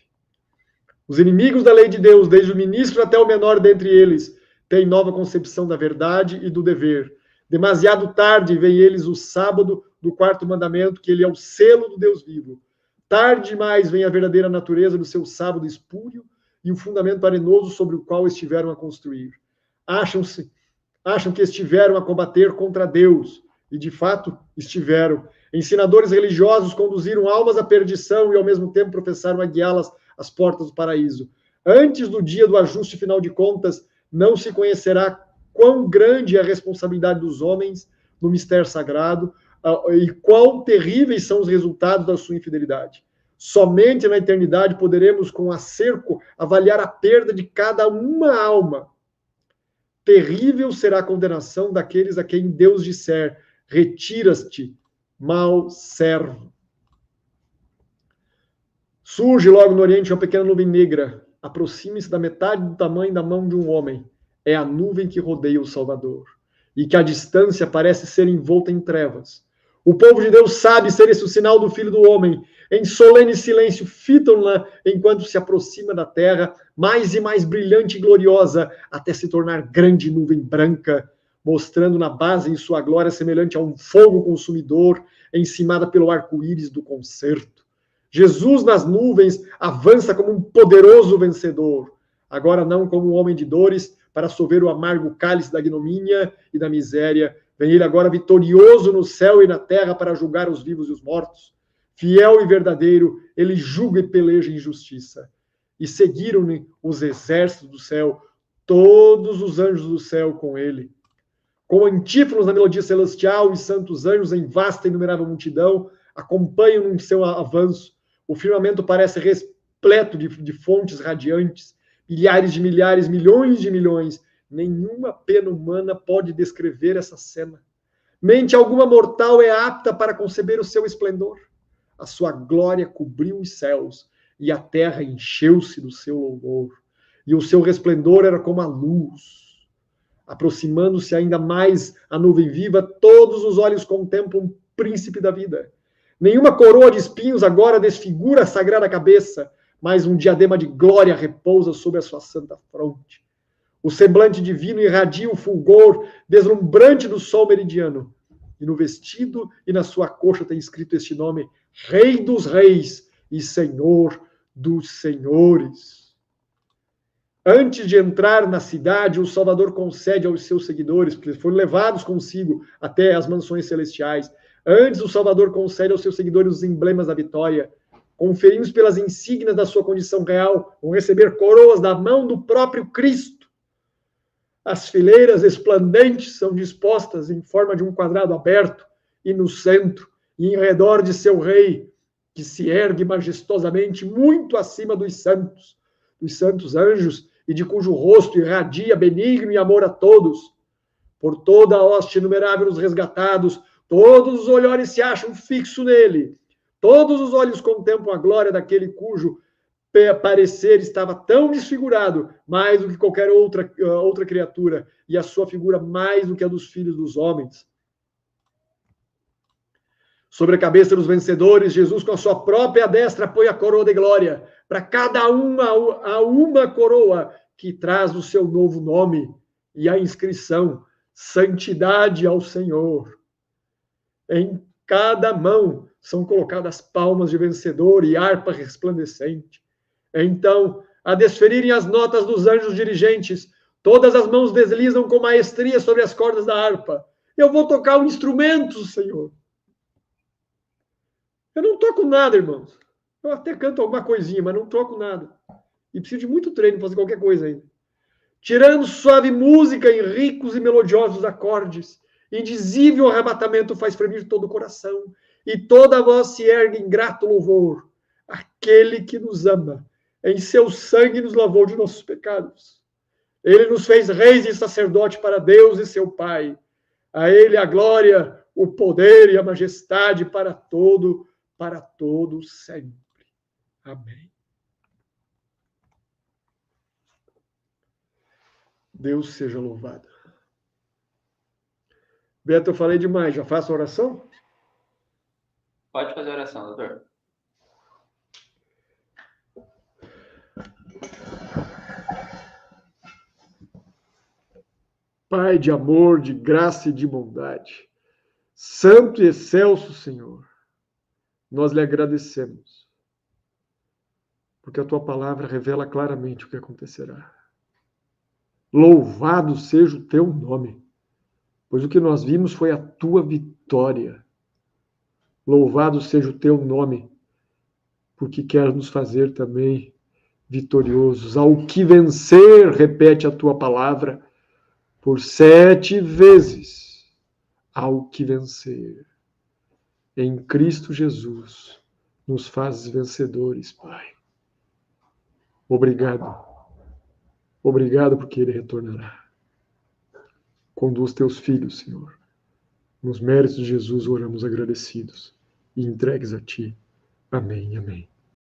Os inimigos da lei de Deus, desde o ministro até o menor dentre eles, têm nova concepção da verdade e do dever. Demasiado tarde vem eles o sábado do quarto mandamento, que ele é o selo do Deus vivo. Tarde demais vem a verdadeira natureza do seu sábado espúrio e o fundamento arenoso sobre o qual estiveram a construir. Acham que estiveram a combater contra Deus, e de fato estiveram. Ensinadores religiosos conduziram almas à perdição e ao mesmo tempo professaram a guiá-las às portas do paraíso. Antes do dia do ajuste final de contas, não se conhecerá quão grande é a responsabilidade dos homens no mistério sagrado e quão terríveis são os resultados da sua infidelidade. Somente na eternidade poderemos, com acerco, avaliar a perda de cada uma alma. Terrível será a condenação daqueles a quem Deus disser: retira-te, mau servo. Surge logo no Oriente uma pequena nuvem negra. Aproxime-se da metade do tamanho da mão de um homem. É a nuvem que rodeia o Salvador, e que à distância parece ser envolta em trevas. O povo de Deus sabe ser esse o sinal do Filho do Homem. Em solene silêncio, fitam-na enquanto se aproxima da terra, mais e mais brilhante e gloriosa, até se tornar grande nuvem branca, mostrando na base em sua glória semelhante a um fogo consumidor, encimada pelo arco-íris do concerto. Jesus nas nuvens avança como um poderoso vencedor, agora não como um homem de dores, para solver o amargo cálice da ignomínia e da miséria. Vem ele agora vitorioso no céu e na terra para julgar os vivos e os mortos. Fiel e verdadeiro, ele julga e peleja em justiça. E seguiram-lhe os exércitos do céu, todos os anjos do céu com ele. Com antífonos na melodia celestial, os santos anjos em vasta e inumerável multidão acompanham no seu avanço. O firmamento parece repleto de fontes radiantes, milhares de milhares, milhões de milhões. Nenhuma pena humana pode descrever essa cena. Mente alguma mortal é apta para conceber o seu esplendor. A sua glória cobriu os céus, e a terra encheu-se do seu louvor. E o seu resplendor era como a luz. Aproximando-se ainda mais a nuvem viva, todos os olhos contemplam o príncipe da vida. Nenhuma coroa de espinhos agora desfigura a sagrada cabeça, mas um diadema de glória repousa sobre a sua santa fronte. O semblante divino irradia o fulgor deslumbrante do sol meridiano. E no vestido e na sua coxa tem escrito este nome: Rei dos Reis e Senhor dos Senhores. Antes de entrar na cidade, o Salvador concede aos seus seguidores, porque foram levados consigo até as mansões celestiais. Antes, o Salvador concede aos seus seguidores os emblemas da vitória. Conferidos pelas insígnias da sua condição real, vão receber coroas da mão do próprio Cristo. As fileiras resplandentes são dispostas em forma de um quadrado aberto, e no centro, e em redor de seu rei, que se ergue majestosamente muito acima dos santos anjos, e de cujo rosto irradia benigno e amor a todos. Por toda a hoste inumerável dos resgatados, todos os olhares se acham fixos nele. Todos os olhos contemplam a glória daquele cujo parecer estava tão desfigurado, mais do que qualquer outra criatura, e a sua figura mais do que a dos filhos dos homens. Sobre a cabeça dos vencedores, Jesus, com a sua própria destra, põe a coroa de glória. Para cada uma coroa que traz o seu novo nome e a inscrição: Santidade ao Senhor. Em cada mão são colocadas palmas de vencedor e harpa resplandecente. Então, a desferirem as notas dos anjos dirigentes, todas as mãos deslizam com maestria sobre as cordas da harpa. Eu vou tocar um instrumento, Senhor. Eu não toco nada, irmãos. Eu até canto alguma coisinha, mas não toco nada. E preciso de muito treino para fazer qualquer coisa ainda. Tirando suave música em ricos e melodiosos acordes, indizível arrebatamento faz fremir todo o coração, e toda a voz se ergue em grato louvor. Aquele que nos ama, em seu sangue nos lavou de nossos pecados. Ele nos fez reis e sacerdote para Deus e seu Pai. A ele a glória, o poder e a majestade para todo sempre. Amém. Deus seja louvado. Beto, eu falei demais. Já faço a oração? Pode fazer a oração, doutor. Pai de amor, de graça e de bondade, santo e excelso Senhor, nós lhe agradecemos, porque a tua palavra revela claramente o que acontecerá. Louvado seja o teu nome, pois o que nós vimos foi a tua vitória. Louvado seja o teu nome, porque quer nos fazer também vitoriosos. Ao que vencer, repete a tua palavra, por 7 vezes, ao que vencer. Em Cristo Jesus, nos fazes vencedores, Pai. Obrigado. Obrigado porque Ele retornará. Conduz teus filhos, Senhor. Nos méritos de Jesus oramos agradecidos e entregues a Ti. Amém, amém.